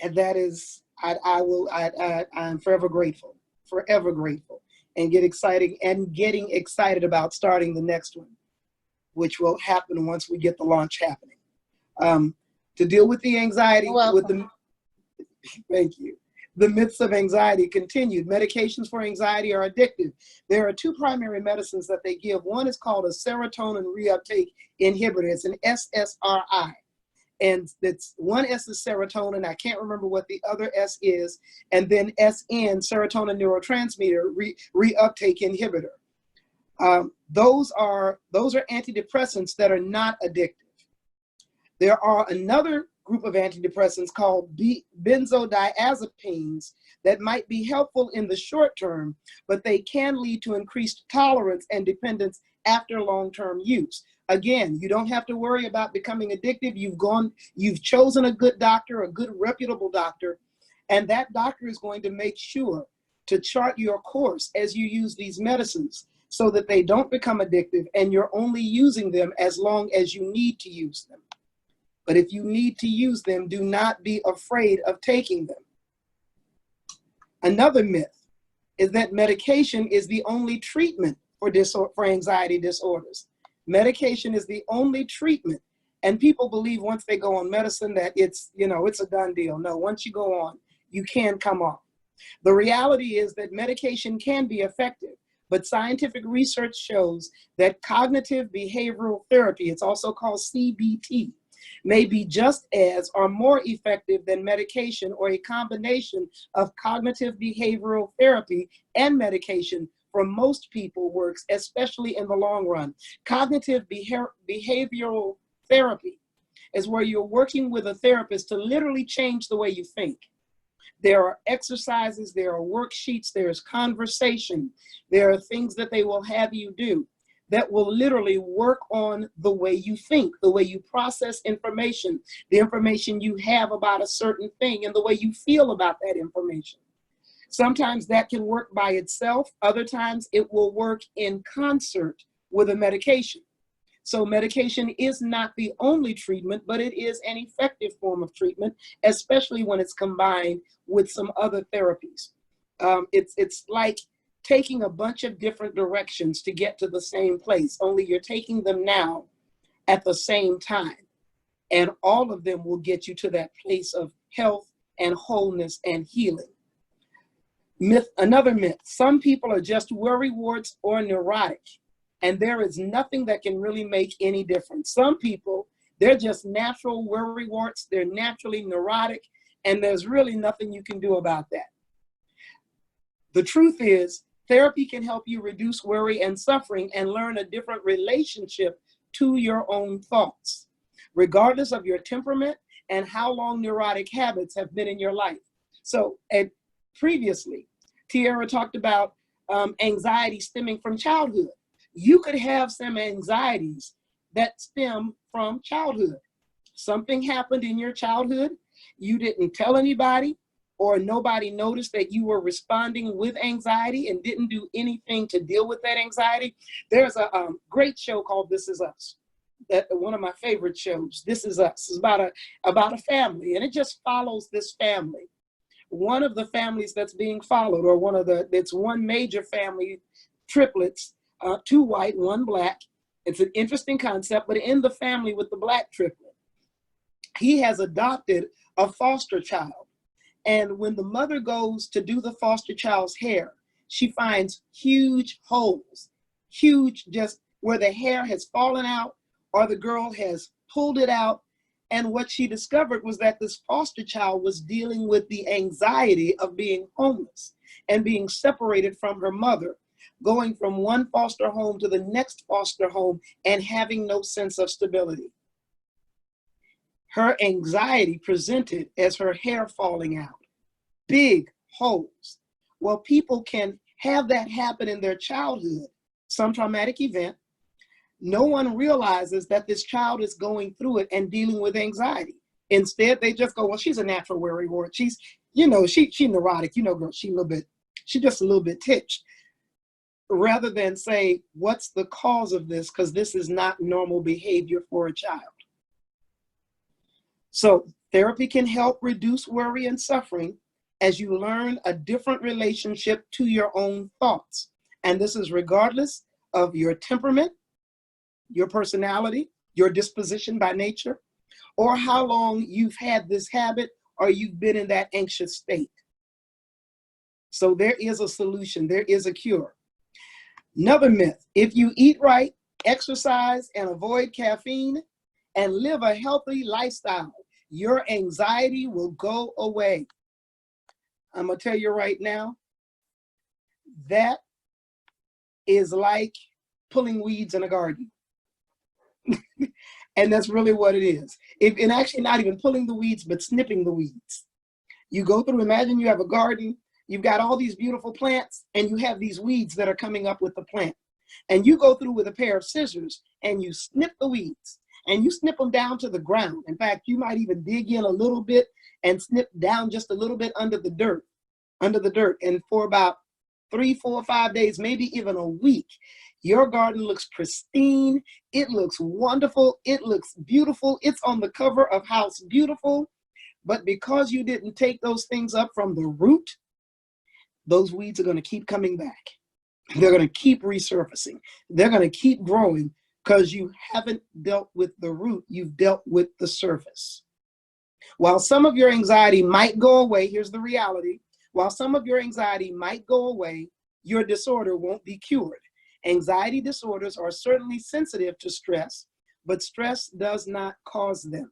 And that is, I'm forever grateful, and getting excited about starting the next one, which will happen once we get the launch happening. To deal with the anxiety, You're welcome. thank you. The myths of anxiety continued. Medications for anxiety are addictive. There are two primary medicines that they give. One is called a serotonin reuptake inhibitor. It's an SSRI. And it's one S is serotonin. I can't remember what the other S is. And then SN, serotonin neurotransmitter reuptake inhibitor. Those are antidepressants that are not addictive. There are another group of antidepressants called benzodiazepines that might be helpful in the short term, but they can lead to increased tolerance and dependence after long-term use. Again, you don't have to worry about becoming addicted. You've chosen a good doctor, a good reputable doctor, and that doctor is going to make sure to chart your course as you use these medicines so that they don't become addictive and you're only using them as long as you need to use them. But if you need to use them, do not be afraid of taking them. Another myth is that medication is the only treatment for anxiety disorders. Medication is the only treatment. And people believe once they go on medicine that it's a done deal. No, once you go on, you can come off. The reality is that medication can be effective, but scientific research shows that cognitive behavioral therapy, it's also called CBT, may be just as or more effective than medication, or a combination of cognitive behavioral therapy and medication for most people works, especially in the long run. Cognitive behavioral therapy is where you're working with a therapist to literally change the way you think. There are exercises, there are worksheets, there's conversation, there are things that they will have you do that will literally work on the way you think, the way you process information, the information you have about a certain thing, and the way you feel about that information. Sometimes that can work by itself. Other times it will work in concert with a medication. So medication is not the only treatment, but it is an effective form of treatment, especially when it's combined with some other therapies. It's like taking a bunch of different directions to get to the same place, only you're taking them now at the same time. And all of them will get you to that place of health and wholeness and healing. Another myth, some people are just worrywarts or neurotic, and there is nothing that can really make any difference. Some people, they're just natural worrywarts, they're naturally neurotic, and there's really nothing you can do about that. The truth is, therapy can help you reduce worry and suffering and learn a different relationship to your own thoughts, regardless of your temperament and how long neurotic habits have been in your life. So previously, Tiara talked about anxiety stemming from childhood. You could have some anxieties that stem from childhood. Something happened in your childhood, you didn't tell anybody, or nobody noticed that you were responding with anxiety and didn't do anything to deal with that anxiety. There's a great show called This Is Us. One of my favorite shows, This Is Us. It's about a family, and it just follows this family. One of the families that's being followed, or it's one major family, triplets, 2 white, 1 black. It's an interesting concept, but in the family with the black triplet, he has adopted a foster child. And when the mother goes to do the foster child's hair, she finds huge holes, huge, just where the hair has fallen out or the girl has pulled it out. And what she discovered was that this foster child was dealing with the anxiety of being homeless and being separated from her mother. going from one foster home to the next foster home and having no sense of stability. Her anxiety presented as her hair falling out, big holes. Well, people can have that happen in their childhood, some traumatic event. No one realizes that this child is going through it and dealing with anxiety. Instead, they just go, well, she's a natural worrywart. She's, she neurotic, girl, she's just a little bit titched. Rather than say, what's the cause of this? Because this is not normal behavior for a child. So therapy can help reduce worry and suffering as you learn a different relationship to your own thoughts. And this is regardless of your temperament, your personality, your disposition by nature, or how long you've had this habit or you've been in that anxious state. So there is a solution, there is a cure. Another myth, if you eat right, exercise, and avoid caffeine, and live a healthy lifestyle, your anxiety will go away. I'm gonna tell you right now, that is like pulling weeds in a garden. And that's really what it is. And actually not even pulling the weeds, but snipping the weeds. You go through, imagine you have a garden, you've got all these beautiful plants, and you have these weeds that are coming up with the plant. And you go through with a pair of scissors and you snip the weeds, and you snip them down to the ground. In fact, you might even dig in a little bit and snip down just a little bit under the dirt. And for about 3, 4, 5 days, maybe even a week, your garden looks pristine. It looks wonderful. It looks beautiful. It's on the cover of House Beautiful. But because you didn't take those things up from the root, those weeds are going to keep coming back. They're going to keep resurfacing. They're going to keep growing because you haven't dealt with the root. You've dealt with the surface. While some of your anxiety might go away, here's the reality. While some of your anxiety might go away, your disorder won't be cured. Anxiety disorders are certainly sensitive to stress, but stress does not cause them.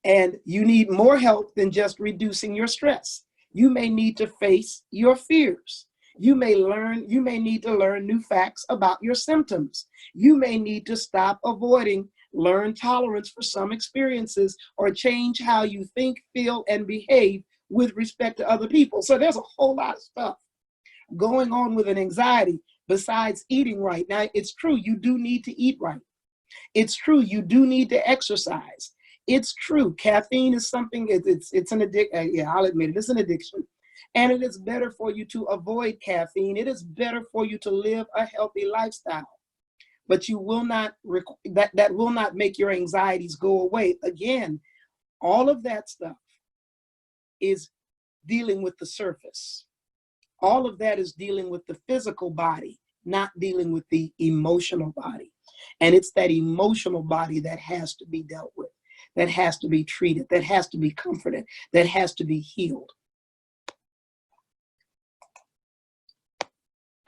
And you need more help than just reducing your stress. You may need to face your fears. You may need to learn new facts about your symptoms. You may need to stop avoiding, learn tolerance for some experiences, or change how you think, feel, and behave with respect to other people. So there's a whole lot of stuff going on with an anxiety besides eating right. Now, it's true, you do need to eat right. It's true, you do need to exercise. It's true, caffeine is something, it's an addiction. Yeah, I'll admit it, it's an addiction. And it is better for you to avoid caffeine. It is better for you to live a healthy lifestyle. But you will not, that will not make your anxieties go away. Again, all of that stuff is dealing with the surface. All of that is dealing with the physical body, not dealing with the emotional body. And it's that emotional body that has to be dealt with, that has to be treated, that has to be comforted, that has to be healed.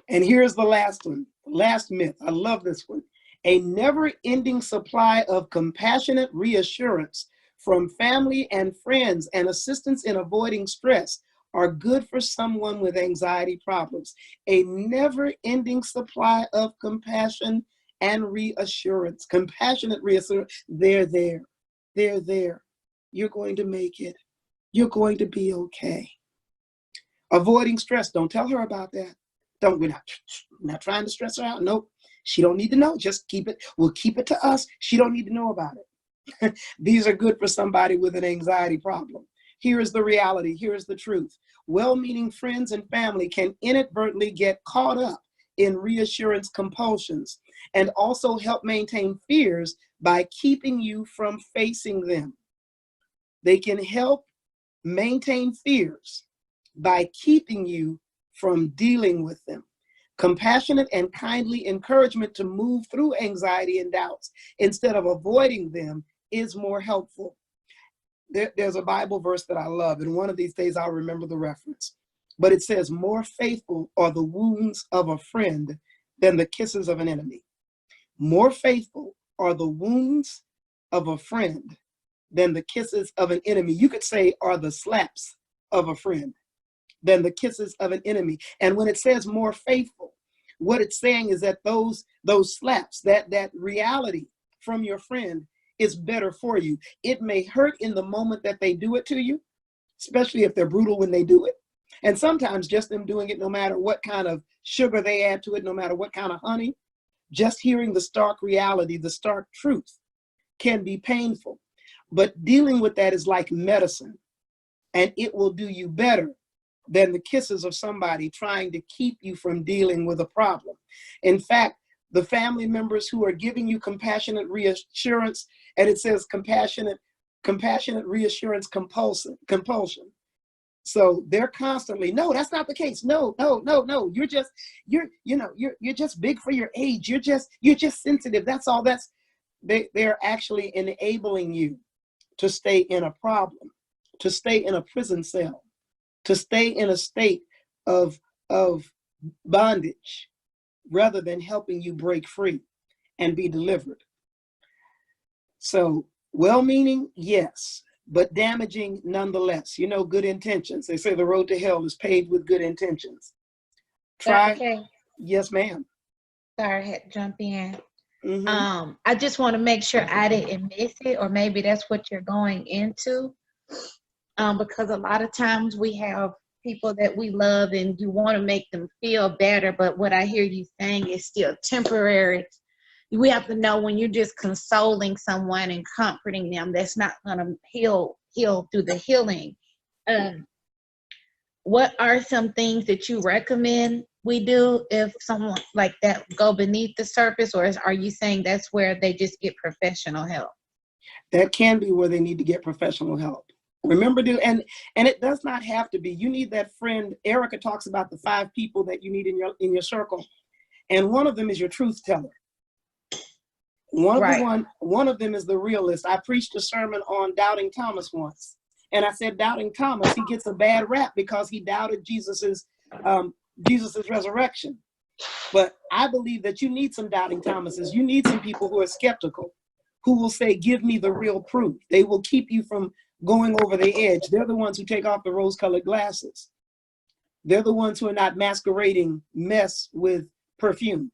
And here's the last one, last myth. I love this one. A never-ending supply of compassionate reassurance from family and friends and assistance in avoiding stress are good for someone with anxiety problems. A never-ending supply of compassion and reassurance, compassionate reassurance. They're there. They're there. You're going to make it. You're going to be okay. Avoiding stress. Don't tell her about that. We're not trying to stress her out. Nope. She don't need to know. Just keep it. We'll keep it to us. She don't need to know about it. These are good for somebody with an anxiety problem. Here is the reality. Here is the truth. Well-meaning friends and family can inadvertently get caught up in reassurance compulsions and also help maintain fears by keeping you from facing them. They can help maintain fears by keeping you from dealing with them. Compassionate and kindly encouragement to move through anxiety and doubts instead of avoiding them is more helpful. There's a Bible verse that I love, and one of these days I'll remember the reference. But it says, more faithful are the wounds of a friend than the kisses of an enemy. More faithful are the wounds of a friend than the kisses of an enemy. You could say are the slaps of a friend. than the kisses of an enemy. And when it says more faithful, what it's saying is that those slaps, that reality from your friend is better for you. It may hurt in the moment that they do it to you, especially if they're brutal when they do it. And sometimes just them doing it, no matter what kind of sugar they add to it, no matter what kind of honey, just hearing the stark reality, the stark truth can be painful. But dealing with that is like medicine, and it will do you better than the kisses of somebody trying to keep you from dealing with a problem. In fact, the family members who are giving you compassionate reassurance, and it says compassionate reassurance compulsion. So they're constantly, no, that's not the case. No. You're just big for your age. You're just sensitive. That's all. They're actually enabling you to stay in a problem, to stay in a prison cell, to stay in a state of bondage, rather than helping you break free and be delivered. So well-meaning, yes, but damaging nonetheless. Good intentions. They say the road to hell is paved with good intentions. Okay. Yes, ma'am. Sorry, I had to jump in. Mm-hmm. I just want to make sure I didn't miss it, or maybe that's what you're going into. Because a lot of times we have people that we love and you want to make them feel better, but what I hear you saying is still temporary. We have to know when you're just consoling someone and comforting them, that's not going to heal through the healing. What are some things that you recommend we do if someone like that go beneath the surface, or are you saying that's where they just get professional help? That can be where they need to get professional help. Remember, and it does not have to be. You need that friend. Erica talks about the 5 people that you need in your circle, and one of them is your truth teller. One of them is the realist. I preached a sermon on doubting Thomas once, and I said, doubting Thomas, he gets a bad rap because he doubted Jesus's resurrection. But I believe that you need some doubting Thomases. You need some people who are skeptical, who will say, give me the real proof. They will keep you from going over the edge. They're the ones who take off the rose-colored glasses. They're the ones who are not masquerading mess with perfume.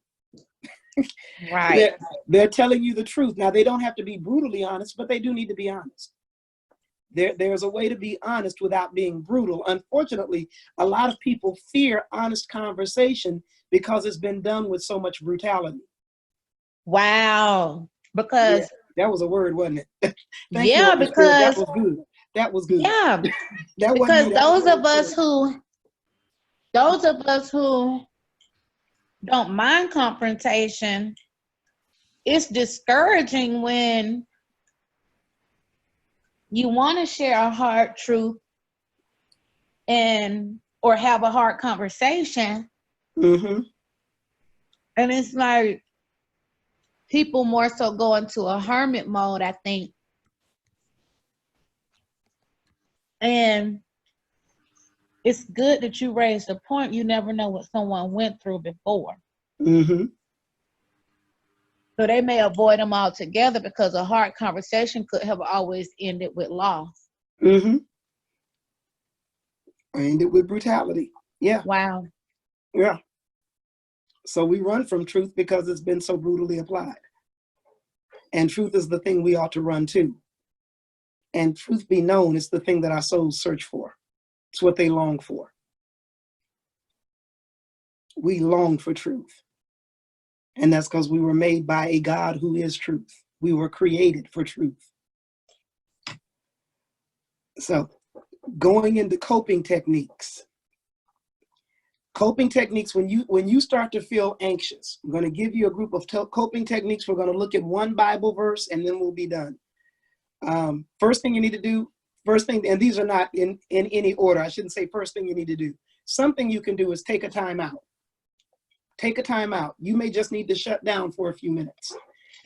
Right. They're telling you the truth. Now, they don't have to be brutally honest, but they do need to be honest. There's a way to be honest without being brutal. Unfortunately, a lot of people fear honest conversation because it's been done with so much brutality. Wow. Because that was a word, wasn't it? Yeah, because that was good. That was good. Yeah, because those of us who don't mind confrontation, it's discouraging when you want to share a hard truth or have a hard conversation. Mm-hmm. And it's like people more so go into a hermit mode, I think. And it's good that you raised the point. You never know what someone went through before. Mm-hmm. So they may avoid them altogether because a hard conversation could have always ended with loss. Mm-hmm. Or ended with brutality. Yeah. Wow. Yeah. So we run from truth because it's been so brutally applied. And truth is the thing we ought to run to. And truth be known is the thing that our souls search for. It's what they long for. We long for truth. And that's because we were made by a God who is truth. We were created for truth. So going into coping techniques. Coping techniques, when you start to feel anxious, I'm going to give you a group of coping techniques. We're going to look at one Bible verse and then we'll be done. First thing you need to do, and these are not in any order. I shouldn't say first thing you need to do. Something you can do is take a time out. Take a time out. You may just need to shut down for a few minutes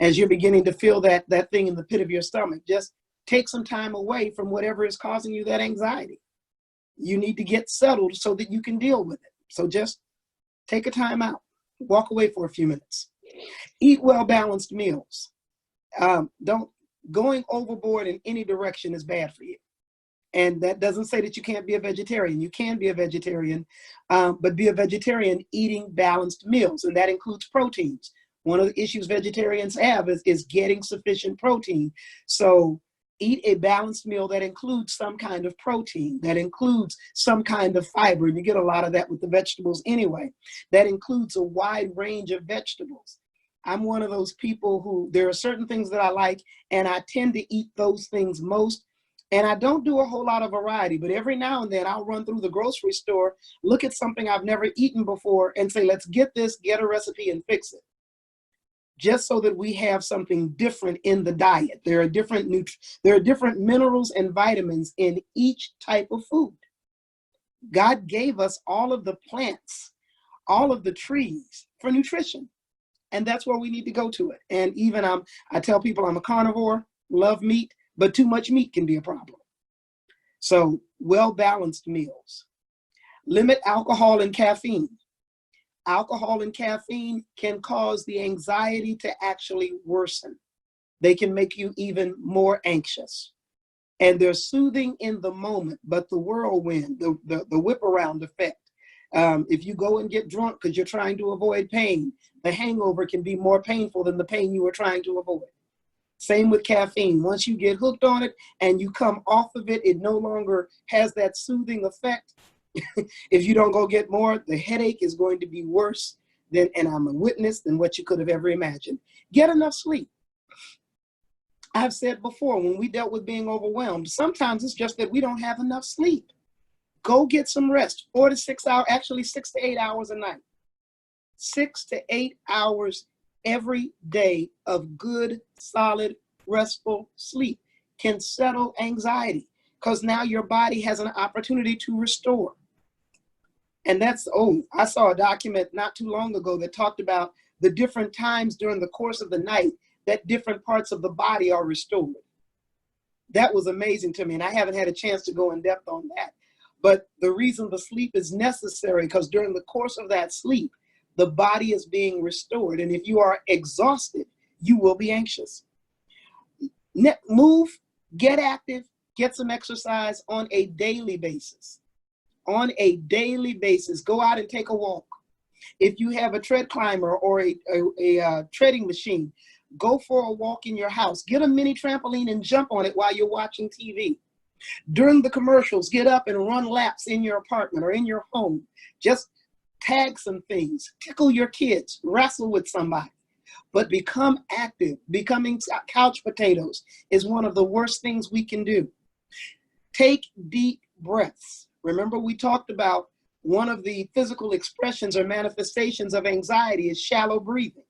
as you're beginning to feel that thing in the pit of your stomach. Just take some time away from whatever is causing you that anxiety. You need to get settled so that you can deal with it. So just take a time out. Walk away for a few minutes. Eat well-balanced meals. Going overboard in any direction is bad for you. And that doesn't say that you can't be a vegetarian. You can be a vegetarian, but be a vegetarian eating balanced meals, and that includes proteins. One of the issues vegetarians have is getting sufficient protein. So eat a balanced meal that includes some kind of protein, that includes some kind of fiber, and you get a lot of that with the vegetables anyway. That includes a wide range of vegetables. I'm one of those people who, there are certain things that I like, and I tend to eat those things most. And I don't do a whole lot of variety, but every now and then I'll run through the grocery store, look at something I've never eaten before, and say, let's get this, get a recipe, and fix it. Just so that we have something different in the diet. There are different minerals and vitamins in each type of food. God gave us all of the plants, all of the trees for nutrition. And that's where we need to go to it. And even I tell people I'm a carnivore, love meat, but too much meat can be a problem. So well-balanced meals. Limit alcohol and caffeine. Alcohol and caffeine can cause the anxiety to actually worsen. They can make you even more anxious. And they're soothing in the moment, but the whirlwind, the whip around effect. If you go and get drunk because you're trying to avoid pain, the hangover can be more painful than the pain you were trying to avoid. Same with caffeine. Once you get hooked on it and you come off of it, it no longer has that soothing effect. If you don't go get more, the headache is going to be worse than, and I'm a witness, than what you could have ever imagined. Get enough sleep. I've said before, when we dealt with being overwhelmed, sometimes it's just that we don't have enough sleep. Go get some rest. 4 to 6 hours, actually 6 to 8 hours a night. 6 to 8 hours every day of good, solid, restful sleep can settle anxiety, because now your body has an opportunity to restore. And that's, I saw a document not too long ago that talked about the different times during the course of the night that different parts of the body are restored. That was amazing to me, and I haven't had a chance to go in depth on that. But the reason the sleep is necessary, because during the course of that sleep, the body is being restored. And if you are exhausted, you will be anxious. Move, get active, get some exercise on a daily basis. On a daily basis, go out and take a walk. If you have a tread climber or a treading machine, go for a walk in your house. Get a mini trampoline and jump on it while you're watching TV. During the commercials, get up and run laps in your apartment or in your home. Just tag some things, tickle your kids, wrestle with somebody, but become active. Becoming couch potatoes is one of the worst things we can do. Take deep breaths. Remember, we talked about one of the physical expressions or manifestations of anxiety is shallow breathing.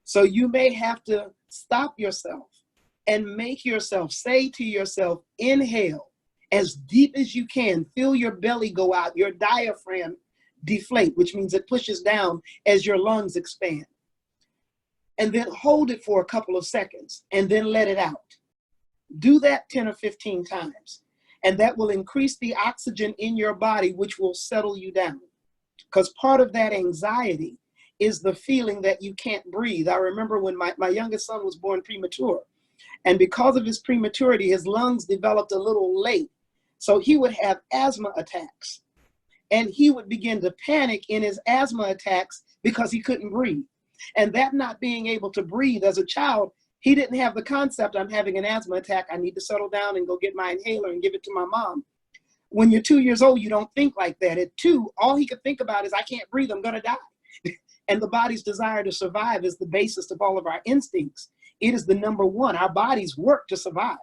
So you may have to stop yourself and make yourself say to yourself, inhale as deep as you can, feel your belly go out, your diaphragm deflate, which means it pushes down as your lungs expand. And then hold it for a couple of seconds and then let it out. Do that 10 or 15 times. And that will increase the oxygen in your body, which will settle you down. Because part of that anxiety is the feeling that you can't breathe. I remember when my youngest son was born premature. And because of his prematurity, his lungs developed a little late. So he would have asthma attacks. And he would begin to panic in his asthma attacks because he couldn't breathe. And that not being able to breathe as a child, he didn't have the concept, I'm having an asthma attack, I need to settle down and go get my inhaler and give it to my mom. When you're 2 years old, you don't think like that. At 2, all he could think about is, I can't breathe, I'm gonna die. And the body's desire to survive is the basis of all of our instincts. It is the number one. Our bodies work to survive.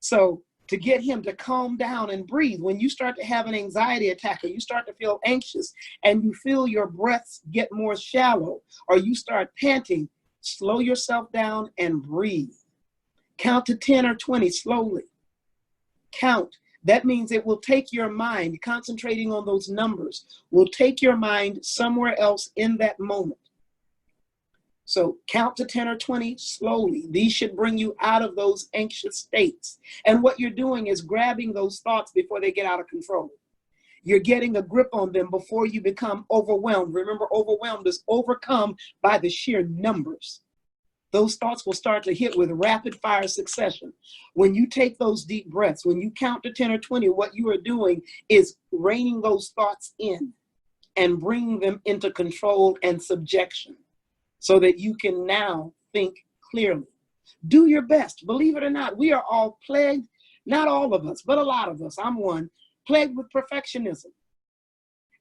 So to get him to calm down and breathe, when you start to have an anxiety attack or you start to feel anxious and you feel your breaths get more shallow or you start panting, slow yourself down and breathe. Count to 10 or 20 slowly. Count. That means it will take your mind, concentrating on those numbers, will take your mind somewhere else in that moment. So count to 10 or 20 slowly. These should bring you out of those anxious states. And what you're doing is grabbing those thoughts before they get out of control. You're getting a grip on them before you become overwhelmed. Remember, overwhelmed is overcome by the sheer numbers. Those thoughts will start to hit with rapid fire succession. When you take those deep breaths, when you count to 10 or 20, what you are doing is reining those thoughts in and bringing them into control and subjection so that you can now think clearly. Do your best. Believe it or not, we are all plagued, not all of us, but a lot of us, I'm one, plagued with perfectionism.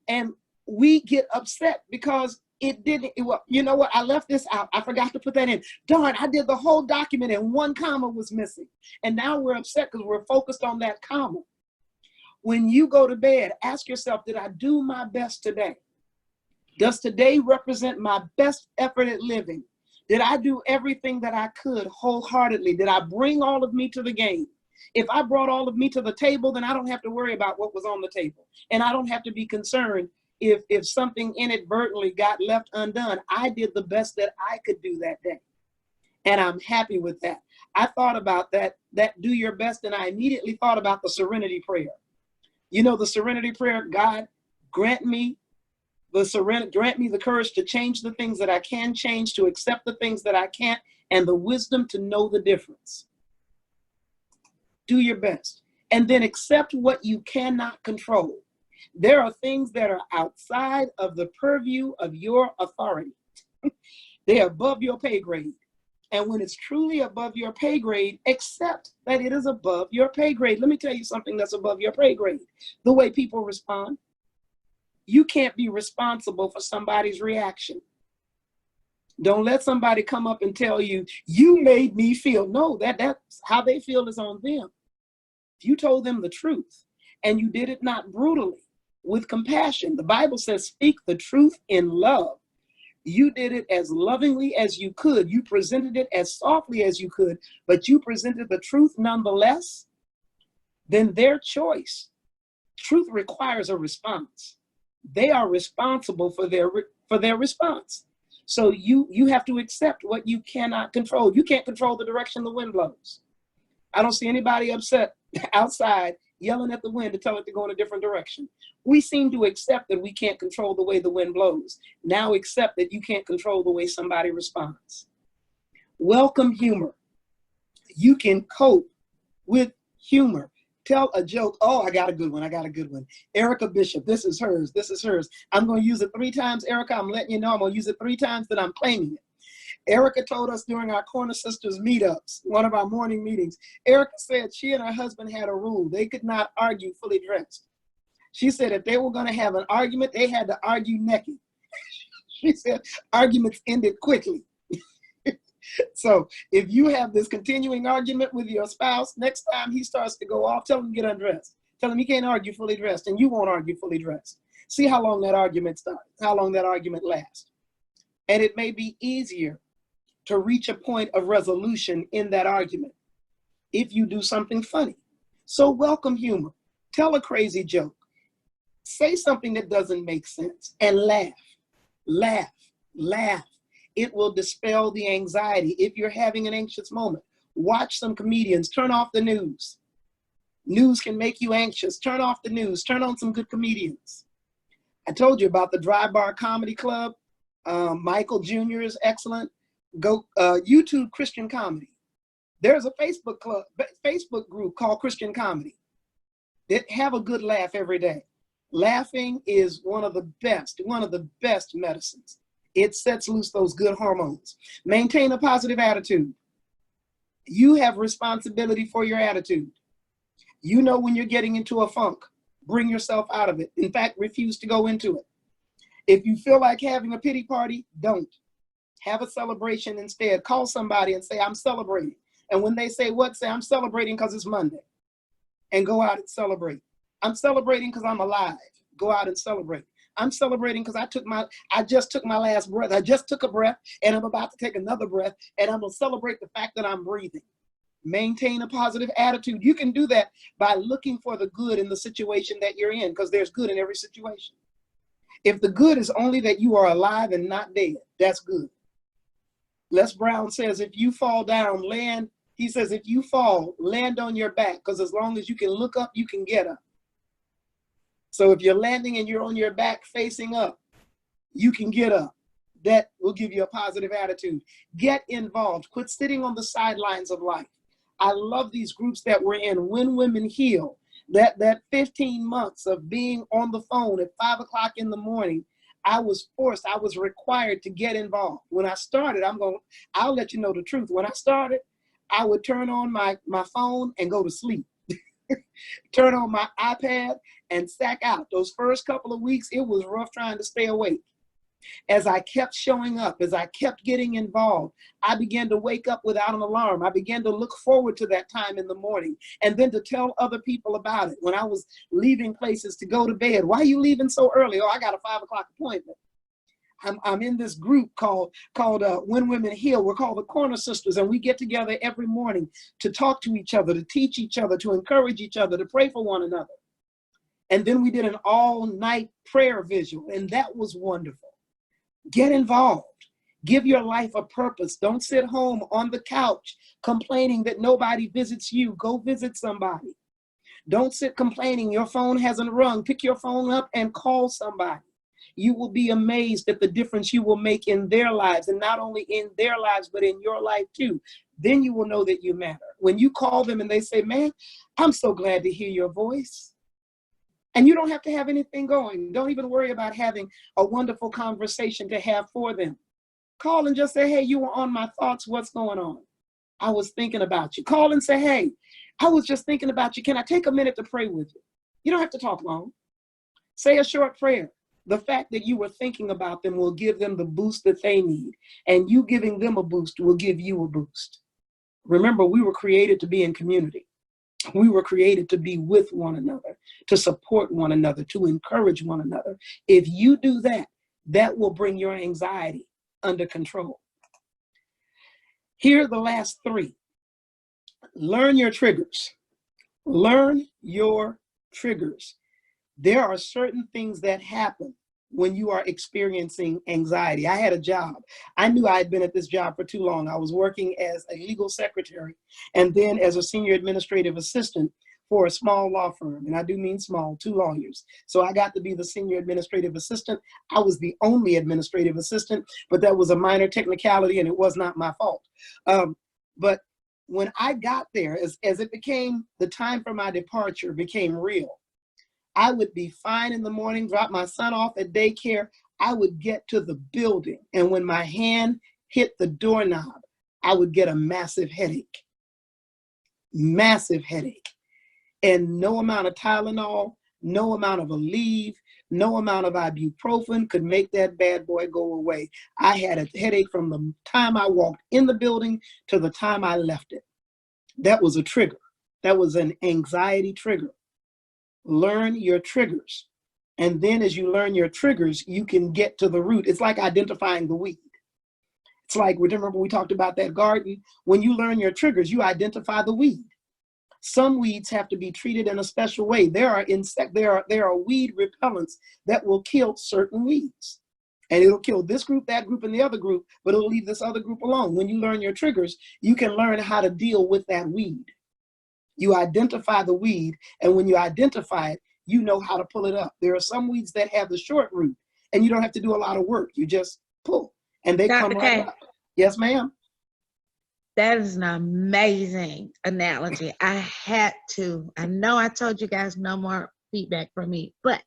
And we get upset because it didn't, you know what, I left this out. I forgot to put that in. Darn, I did the whole document and one comma was missing. And now we're upset because we're focused on that comma. When you go to bed, ask yourself, did I do my best today? Does today represent my best effort at living? Did I do everything that I could wholeheartedly? Did I bring all of me to the game? If I brought all of me to the table, then I don't have to worry about what was on the table. And I don't have to be concerned if something inadvertently got left undone. I did the best that I could do that day. And I'm happy with that. I thought about that do your best, and I immediately thought about the serenity prayer. You know, the serenity prayer, God, grant me the courage to change the things that I can change, to accept the things that I can't, and the wisdom to know the difference. Do your best. And then accept what you cannot control. There are things that are outside of the purview of your authority. They are above your pay grade. And when it's truly above your pay grade, accept that it is above your pay grade. Let me tell you something that's above your pay grade. The way people respond. You can't be responsible for somebody's reaction. Don't let somebody come up and tell you, you made me feel. No, that's how they feel is on them. If you told them the truth and you did it not brutally, with compassion, the Bible says, speak the truth in love. You did it as lovingly as you could. You presented it as softly as you could, but you presented the truth nonetheless. Then their choice. Truth requires a response. They are responsible for their response. So you have to accept what you cannot control. You can't control the direction the wind blows. I don't see anybody upset outside yelling at the wind to tell it to go in a different direction. We seem to accept that we can't control the way the wind blows. Now accept that you can't control the way somebody responds. Welcome humor. You can cope with humor. Tell a joke. Oh, I got a good one. I got a good one. Erica Bishop, this is hers. This is hers. I'm going to use it 3 times. Erica, I'm letting you know I'm going to use it 3 times that I'm claiming it. Erica told us during our Corner Sisters meetups, one of our morning meetings, Erica said she and her husband had a rule. They could not argue fully dressed. She said if they were going to have an argument, they had to argue naked. She said arguments ended quickly. So if you have this continuing argument with your spouse, next time he starts to go off, tell him to get undressed. Tell him he can't argue fully dressed, and you won't argue fully dressed. See how long that argument starts, how long that argument lasts. And it may be easier to reach a point of resolution in that argument if you do something funny. So welcome humor. Tell a crazy joke. Say something that doesn't make sense and laugh, laugh, laugh. It will dispel the anxiety. If you're having an anxious moment, watch some comedians, turn off the news. News can make you anxious. Turn off the news, turn on some good comedians. I told you about the Dry Bar Comedy Club. Michael Jr. is excellent. Go YouTube Christian Comedy. There's a Facebook group called Christian Comedy. They have a good laugh every day. Laughing is one of the best medicines. It sets loose those good hormones. Maintain a positive attitude. You have responsibility for your attitude. You know when you're getting into a funk, bring yourself out of it. In fact, refuse to go into it. If you feel like having a pity party, don't. Have a celebration instead. Call somebody and say, I'm celebrating. And when they say what, say, I'm celebrating because it's Monday. And go out and celebrate. I'm celebrating because I'm alive. Go out and celebrate. I'm celebrating because I just took my last breath. I just took a breath and I'm about to take another breath, and I'm going to celebrate the fact that I'm breathing. Maintain a positive attitude. You can do that by looking for the good in the situation that you're in, because there's good in every situation. If the good is only that you are alive and not dead, that's good. Les Brown says, if you fall down, land. He says, if you fall, land on your back, because as long as you can look up, you can get up. So if you're landing and you're on your back facing up, you can get up. that will give you a positive attitude. Get involved. Quit sitting on the sidelines of life. I love these groups that we're in. When Women Heal, that 15 months of being on the phone at 5 o'clock in the morning, I was required to get involved. When I started, I'll let you know the truth. When I started, I would turn on my phone and go to sleep. Turn on my iPad and sack out. Those first couple of weeks, it was rough trying to stay awake. As I kept showing up, as I kept getting involved, I began to wake up without an alarm. I began to look forward to that time in the morning and then to tell other people about it. When I was leaving places to go to bed, why are you leaving so early? Oh, I got a 5 o'clock appointment. I'm in this group called When Women Heal. We're called the Corner Sisters, and we get together every morning to talk to each other, to teach each other, to encourage each other, to pray for one another. And then we did an all-night prayer vigil, and that was wonderful. Get involved. Give your life a purpose. Don't sit home on the couch complaining that nobody visits you. Go visit somebody. Don't sit complaining your phone hasn't rung. Pick your phone up and call somebody. You will be amazed at the difference you will make in their lives, and not only in their lives, but in your life too. Then you will know that you matter. When you call them and they say, man, I'm so glad to hear your voice. And you don't have to have anything going. Don't even worry about having a wonderful conversation to have for them. Call and just say, hey, you were on my thoughts. What's going on? I was thinking about you. Call and say, hey, I was just thinking about you. Can I take a minute to pray with you? You don't have to talk long. Say a short prayer. The fact that you were thinking about them will give them the boost that they need. And you giving them a boost will give you a boost. Remember, we were created to be in community. We were created to be with one another, to support one another, to encourage one another. If you do that, that will bring your anxiety under control. Here are the last three. Learn your triggers. Learn your triggers. There are certain things that happen when you are experiencing anxiety. I had a job. I knew I had been at this job for too long. I was working as a legal secretary and then as a senior administrative assistant for a small law firm. And I do mean small, 2 lawyers. So I got to be the senior administrative assistant. I was the only administrative assistant, but that was a minor technicality and it was not my fault. But when I got there, as it became the time for my departure became real, I would be fine in the morning, drop my son off at daycare. I would get to the building, and when my hand hit the doorknob, I would get a massive headache. Massive headache. And no amount of Tylenol, no amount of Aleve, no amount of ibuprofen could make that bad boy go away. I had a headache from the time I walked in the building to the time I left it. That was a trigger. That was an anxiety trigger. Learn your triggers. And then as you learn your triggers, you can get to the root. It's like identifying the weed. It's like, remember we talked about that garden? When you learn your triggers, you identify the weed. Some weeds have to be treated in a special way. There are weed repellents that will kill certain weeds. And it'll kill this group, that group, and the other group, but it'll leave this other group alone. When you learn your triggers, you can learn how to deal with that weed. You identify the weed, and when you identify it, you know how to pull it up. There are some weeds that have the short root, and you don't have to do a lot of work. You just pull, and they come right up. Yes, ma'am. That is an amazing analogy. I know I told you guys no more feedback from me, but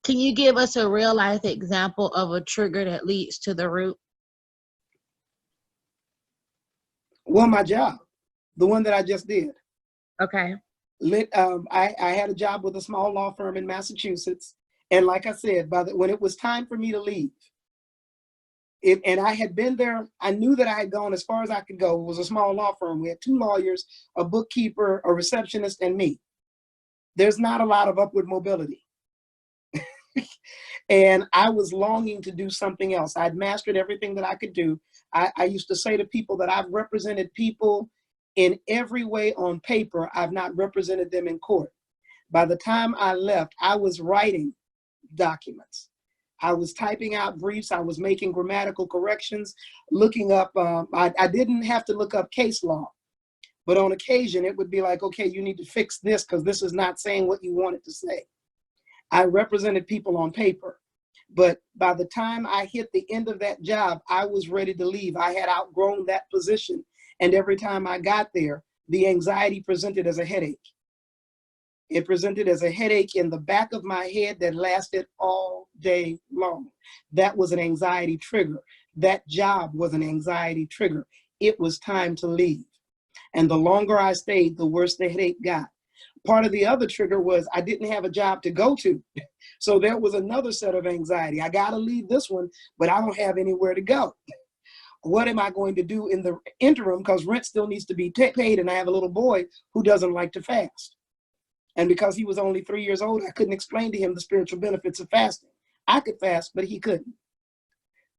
can you give us a real life example of a trigger that leads to the root? Well, my job, the one that I just did. Okay. I had a job with a small law firm in Massachusetts. And like I said, when it was time for me to leave, and I had been there, I knew that I had gone as far as I could go. It was a small law firm. We had 2 lawyers, a bookkeeper, a receptionist, and me. There's not a lot of upward mobility. And I was longing to do something else. I'd mastered everything that I could do. I used to say to people that I've represented people in every way on paper. I've not represented them in court. By the time I left, I was writing documents. I was typing out briefs. I was making grammatical corrections, looking up. I didn't have to look up case law, but on occasion it would be like, okay, you need to fix this because this is not saying what you want it to say. I represented people on paper. But by the time I hit the end of that job, I was ready to leave. I had outgrown that position. And every time I got there, the anxiety presented as a headache. It presented as a headache in the back of my head that lasted all day long. That was an anxiety trigger. That job was an anxiety trigger. It was time to leave. And the longer I stayed, the worse the headache got. Part of the other trigger was I didn't have a job to go to. So there was another set of anxiety. I got to leave this one, but I don't have anywhere to go. What am I going to do in the interim? Because rent still needs to be paid, and I have a little boy who doesn't like to fast. And because he was only 3 years old, I couldn't explain to him the spiritual benefits of fasting. I could fast, but he couldn't.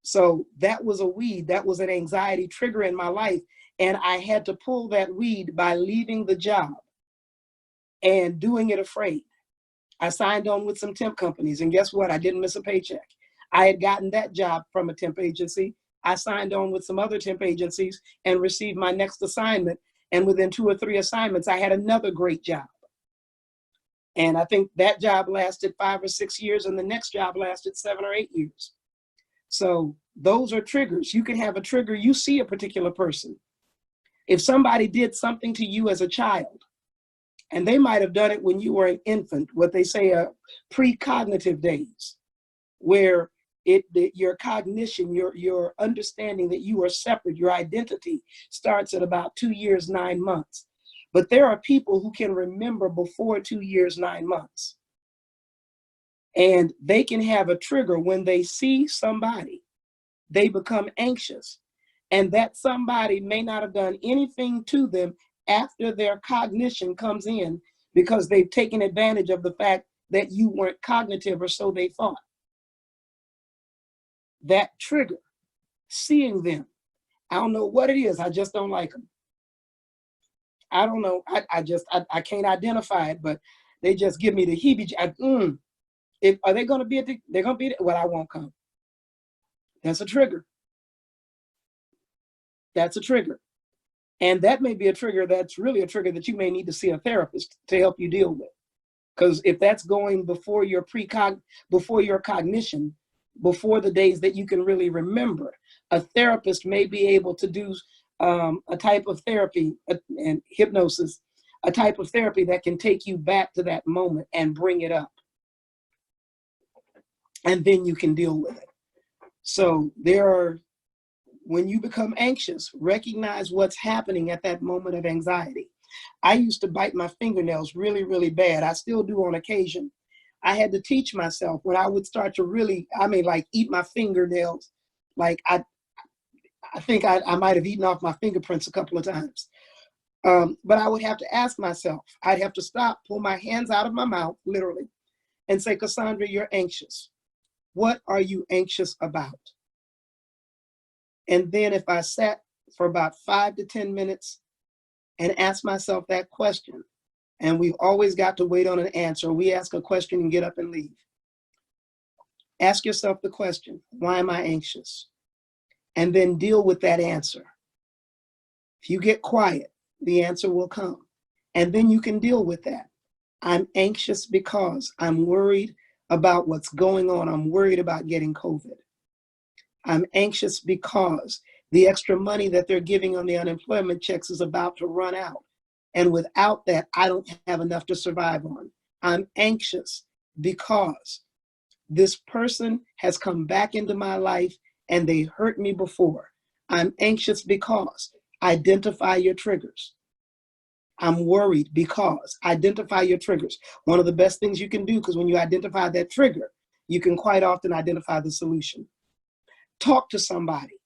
So that was a weed. That was an anxiety trigger in my life. And I had to pull that weed by leaving the job and doing it afraid. I signed on with some temp companies, and guess what? I didn't miss a paycheck. I had gotten that job from a temp agency. I signed on with some other temp agencies and received my next assignment. And within 2 or 3 assignments, I had another great job. And I think that job lasted 5 or 6 years, and the next job lasted 7 or 8 years. So those are triggers. You can have a trigger. You see a particular person. If somebody did something to you as a child, and they might have done it when you were an infant, what they say precognitive days, where your cognition, your understanding that you are separate, your identity starts at about 2 years, 9 months. But there are people who can remember before 2 years, 9 months. And they can have a trigger when they see somebody, they become anxious. And that somebody may not have done anything to them after their cognition comes in because they've taken advantage of the fact that you weren't cognitive, or so they thought. That trigger, seeing them, I don't know what it is, I just don't like them. I don't know, I can't identify it, but they just give me the heebie-jeebies. Are they gonna be at they're gonna be there? Well, I won't come. That's a trigger. That's a trigger. And that may be a trigger that's really a trigger that you may need to see a therapist to help you deal with. Because if that's going before your before your cognition, before the days that you can really remember, a therapist may be able to do a type of therapy and hypnosis, a type of therapy that can take you back to that moment and bring it up. And then you can deal with it. So when you become anxious, recognize what's happening at that moment of anxiety. I used to bite my fingernails really, really bad. I still do on occasion. I had to teach myself when I would start to really, like eat my fingernails. Like I think I might have eaten off my fingerprints a couple of times. But I would have to ask myself, I'd have to stop, pull my hands out of my mouth, literally, and say, Cassandra, you're anxious. What are you anxious about? And then if I sat for about 5 to 10 minutes and asked myself that question, and we've always got to wait on an answer. We ask a question and get up and leave. Ask yourself the question, why am I anxious? And then deal with that answer. If you get quiet, the answer will come. And then you can deal with that. I'm anxious because I'm worried about what's going on. I'm worried about getting COVID. I'm anxious because the extra money that they're giving on the unemployment checks is about to run out. And without that, I don't have enough to survive on. I'm anxious because this person has come back into my life and they hurt me before. I'm anxious because identify your triggers. I'm worried because identify your triggers. One of the best things you can do, because when you identify that trigger, you can quite often identify the solution. Talk to somebody.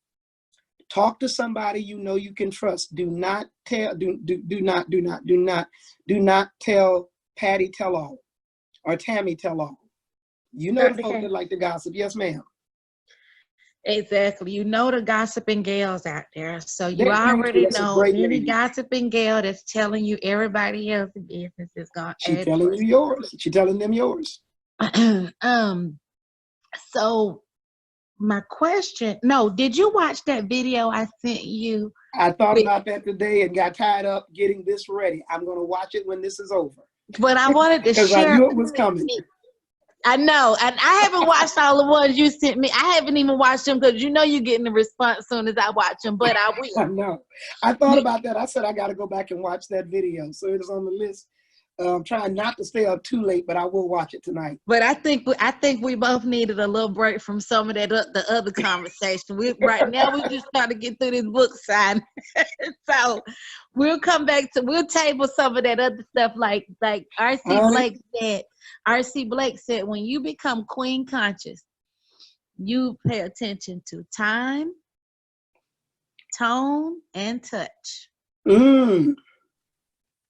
Talk to somebody you know you can trust. Do not tell Patty tell all or Tammy tell all. You know the folks that like to gossip. Yes, ma'am. Exactly. You know the gossiping gals out there. So you already know any gossiping gal that's telling you everybody else's business is going to She's telling you yours. She's telling them yours. So my question, did you watch that video I sent you? I thought about that today and got tied up getting this ready. I'm going to watch it when this is over. But I wanted to share. I knew it was coming. I know. And I haven't watched all the ones you sent me. I haven't even watched them because you know you're getting the response as soon as I watch them, but I will. I know. I thought about that. I said I got to go back and watch that video. So it is on the list. I'm trying not to stay up too late, but I will watch it tonight. But I think we both needed a little break from some of that the other conversation. Right now we're just trying to get through this book sign. So we'll come back to we'll table some of that other stuff like R.C. Blake said. R.C. Blake said, when you become queen conscious, you pay attention to time, tone, and touch.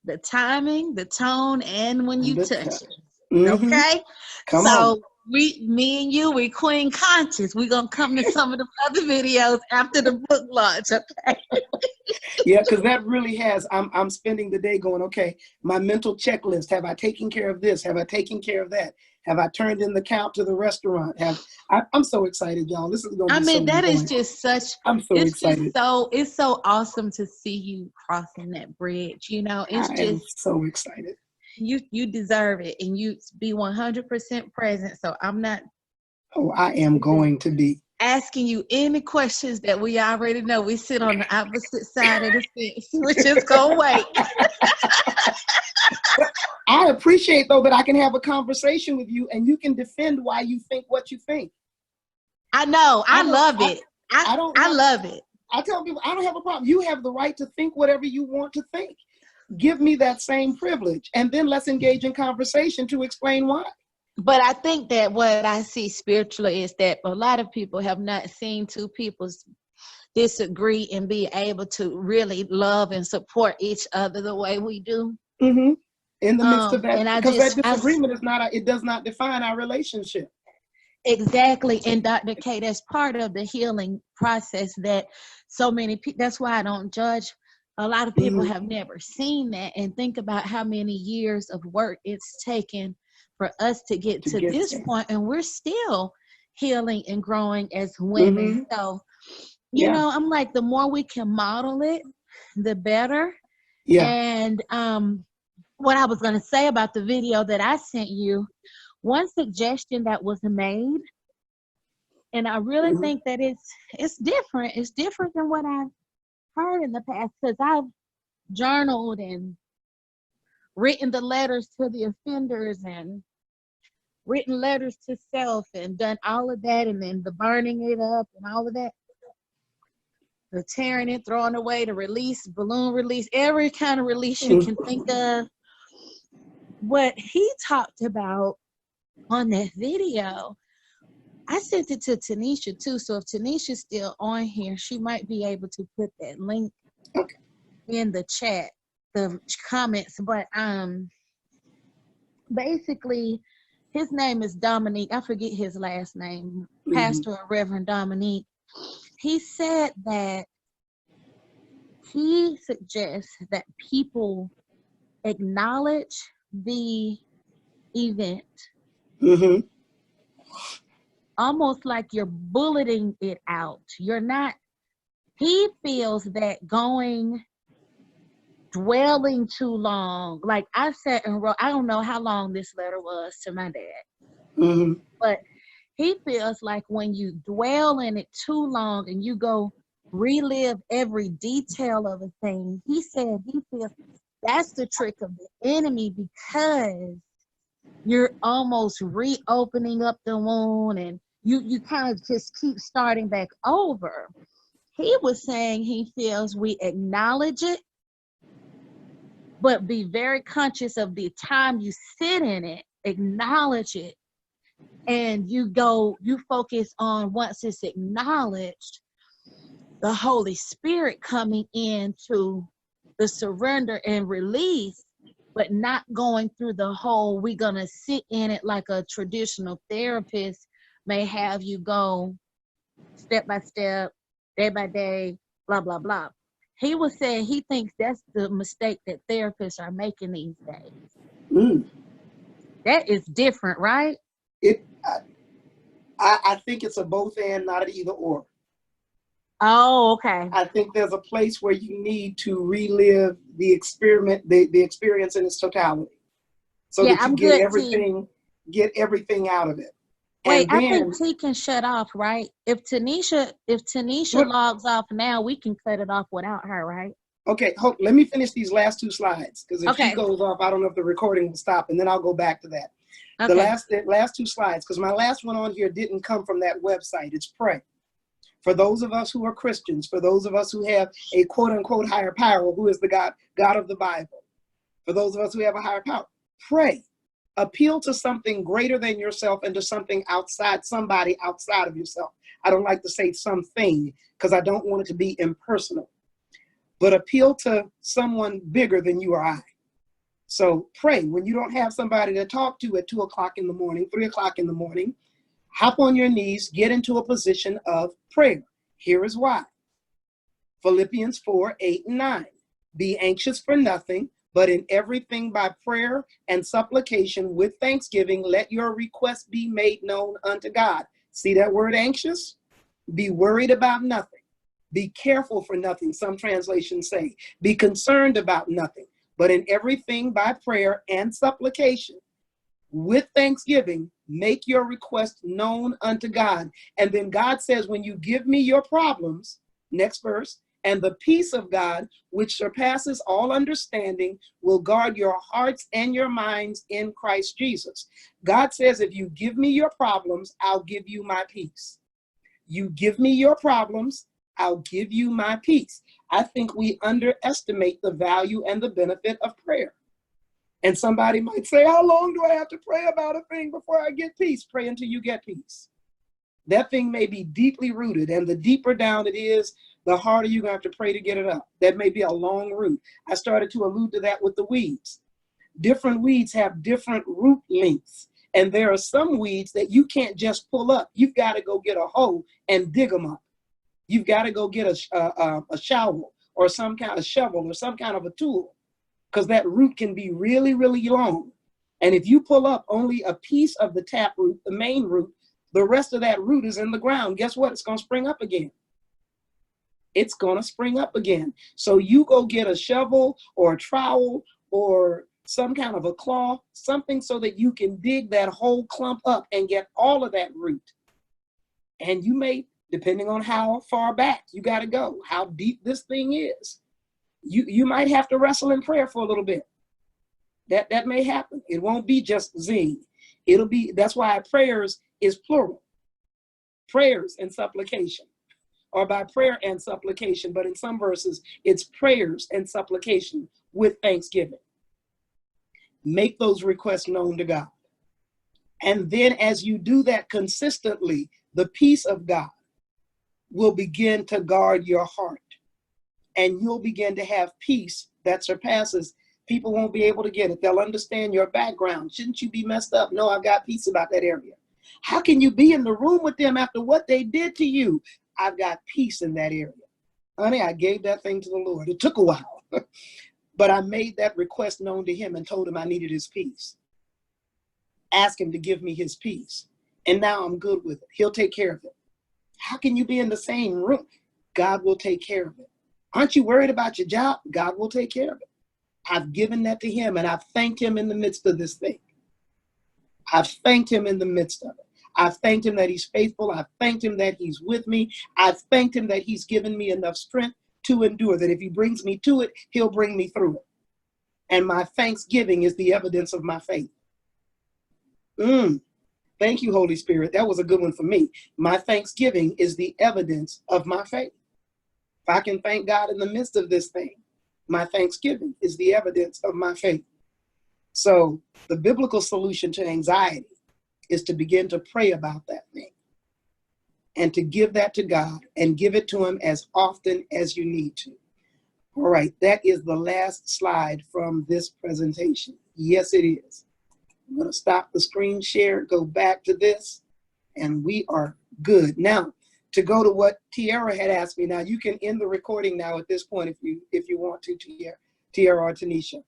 The timing, the tone, and when you touch it. Okay? Come on. Me and you, we queen conscious. We're going to come to some of the other videos after the book launch, okay? Yeah, because that really has, I'm spending the day going, okay, my mental checklist. Have I taken care of this? Have I taken care of that? Have I turned in the count to the restaurant? I'm so excited, y'all. This is going to be so that fun. is just such, I'm so excited. It's so awesome to see you crossing that bridge. You know, it's I'm so excited. You deserve it, and you be 100% present. So I'm not. Oh, I am going to be asking you any questions that we already know. We sit on the opposite side of the fence. We're just gonna wait. I appreciate though that I can have a conversation with you and you can defend why you think what you think. I know. I love it. I love it. I tell people I don't have a problem. You have the right to think whatever you want to think. Give me that same privilege, and then let's engage in conversation to explain why. But I think that what I see spiritually is that a lot of people have not seen two people disagree and be able to really love and support each other the way we do. Mm-hmm. In the midst of that, because that disagreement it does not define our relationship. Exactly. And Dr. K, that's part of the healing process that so many people, that's why I don't judge. A lot of people have never seen that, and think about how many years of work it's taken for us to get to this point, and we're still healing and growing as women. So, you know, I'm like, the more we can model it, the better. Yeah. And what I was going to say about the video that I sent you, one suggestion that was made, and I really think that it's different. It's different than what I've heard in the past, because I've journaled and written the letters to the offenders and written letters to self and done all of that, and then the burning it up and all of that, the tearing it, throwing away, the release, balloon release, every kind of release you can think of. What he talked about on that video, I sent it to Tanisha too, so if Tanisha's still on here, she might be able to put that link in the chat, the comments. But basically, his name is Dominique. I forget his last name, Pastor or Reverend Dominique. He said that he suggests that people acknowledge the event. Almost like you're bulleting it out. You're not, he feels that dwelling too long, like I sat and wrote, I don't know how long this letter was to my dad, but he feels like when you dwell in it too long and you go relive every detail of a thing, he said he feels that's the trick of the enemy, because you're almost reopening up the wound and you kind of just keep starting back over. He was saying he feels we acknowledge it, but be very conscious of the time you sit in it, acknowledge it, and you focus on, once it's acknowledged, the Holy Spirit coming into the surrender and release, but not going through the whole, we're going to sit in it like a traditional therapist may have you go step by step, day by day, blah, blah, blah. He was saying he thinks that's the mistake that therapists are making these days. That is different, right? I think it's a both and, not an either or. Oh, okay. I think there's a place where you need to relive the experience in its totality, so that you get everything get everything out of it. Wait, And I think then, T can shut off, right? If Tanisha what? logs off now, we can cut it off without her, right? Okay, let me finish these last two slides, because if she Okay. goes off, I don't know if the recording will stop, and then I'll go back to that. The Okay. last two slides, because my last one on here didn't come from that website. It's pray. For those of us who are Christians, for those of us who have a quote unquote higher power, who is the God of the Bible, for those of us who have a higher power, pray. Appeal to something greater than yourself and to something outside, somebody outside of yourself. I don't like to say something because I don't want it to be impersonal, but appeal to someone bigger than you or I. So pray. When you don't have somebody to talk to at 2 o'clock in the morning, 3 o'clock in the morning, hop on your knees, get into a position of prayer. Here is why. Philippians 4:8-9. Be anxious for nothing, but in everything by prayer and supplication with thanksgiving, let your requests be made known unto God. See that word anxious? Be worried about nothing. Be careful for nothing, some translations say. Be concerned about nothing, but in everything by prayer and supplication with thanksgiving, make your request known unto God. And then God says, when you give me your problems, next verse, and the peace of God, which surpasses all understanding, will guard your hearts and your minds in Christ Jesus. God says, if you give me your problems, I'll give you my peace. You give me your problems, I'll give you my peace. I think we underestimate the value and the benefit of prayer. And somebody might say, how long do I have to pray about a thing before I get peace? Pray until you get peace. That thing may be deeply rooted, and the deeper down it is, the harder you're going to have to pray to get it up. That may be a long root. I started to allude to that with the weeds. Different weeds have different root lengths. And there are some weeds that you can't just pull up. You've got to go get a hoe and dig them up. You've got to go get a shovel or some kind of shovel or some kind of a tool, because that root can be really, really long. And if you pull up only a piece of the tap root, the main root, the rest of that root is in the ground. Guess what? It's going to spring up again. It's going to spring up again. So you go get a shovel or a trowel or some kind of a claw, something so that you can dig that whole clump up and get all of that root. And you may, depending on how far back you got to go, how deep this thing is, you might have to wrestle in prayer for a little bit. That may happen. It won't be just zing. It'll be, that's why prayers is plural. Prayers and supplication, or by prayer and supplication, but in some verses, it's prayers and supplication with thanksgiving. Make those requests known to God. And then as you do that consistently, the peace of God will begin to guard your heart. And you'll begin to have peace that surpasses. People won't be able to get it. They'll understand your background. Shouldn't you be messed up? No, I've got peace about that area. How can you be in the room with them after what they did to you? I've got peace in that area. Honey, I gave that thing to the Lord. It took a while, but I made that request known to him and told him I needed his peace. Ask him to give me his peace. And now I'm good with it. He'll take care of it. How can you be in the same room? God will take care of it. Aren't you worried about your job? God will take care of it. I've given that to him, and I've thanked him in the midst of this thing. I've thanked him in the midst of it. I've thanked him that he's faithful. I've thanked him that he's with me. I've thanked him that he's given me enough strength to endure, that if he brings me to it, he'll bring me through it. And my thanksgiving is the evidence of my faith. Thank you, Holy Spirit. That was a good one for me. My thanksgiving is the evidence of my faith. If I can thank God in the midst of this thing, my thanksgiving is the evidence of my faith. So the biblical solution to anxiety is to begin to pray about that thing and to give that to God and give it to him as often as you need to. All right, that is the last slide from this presentation. Yes, it is. I'm going to stop the screen share, go back to this, and we are good. Now, to go to what Tiara had asked me. Now, you can end the recording now at this point if you want to, Tiara or Tanisha.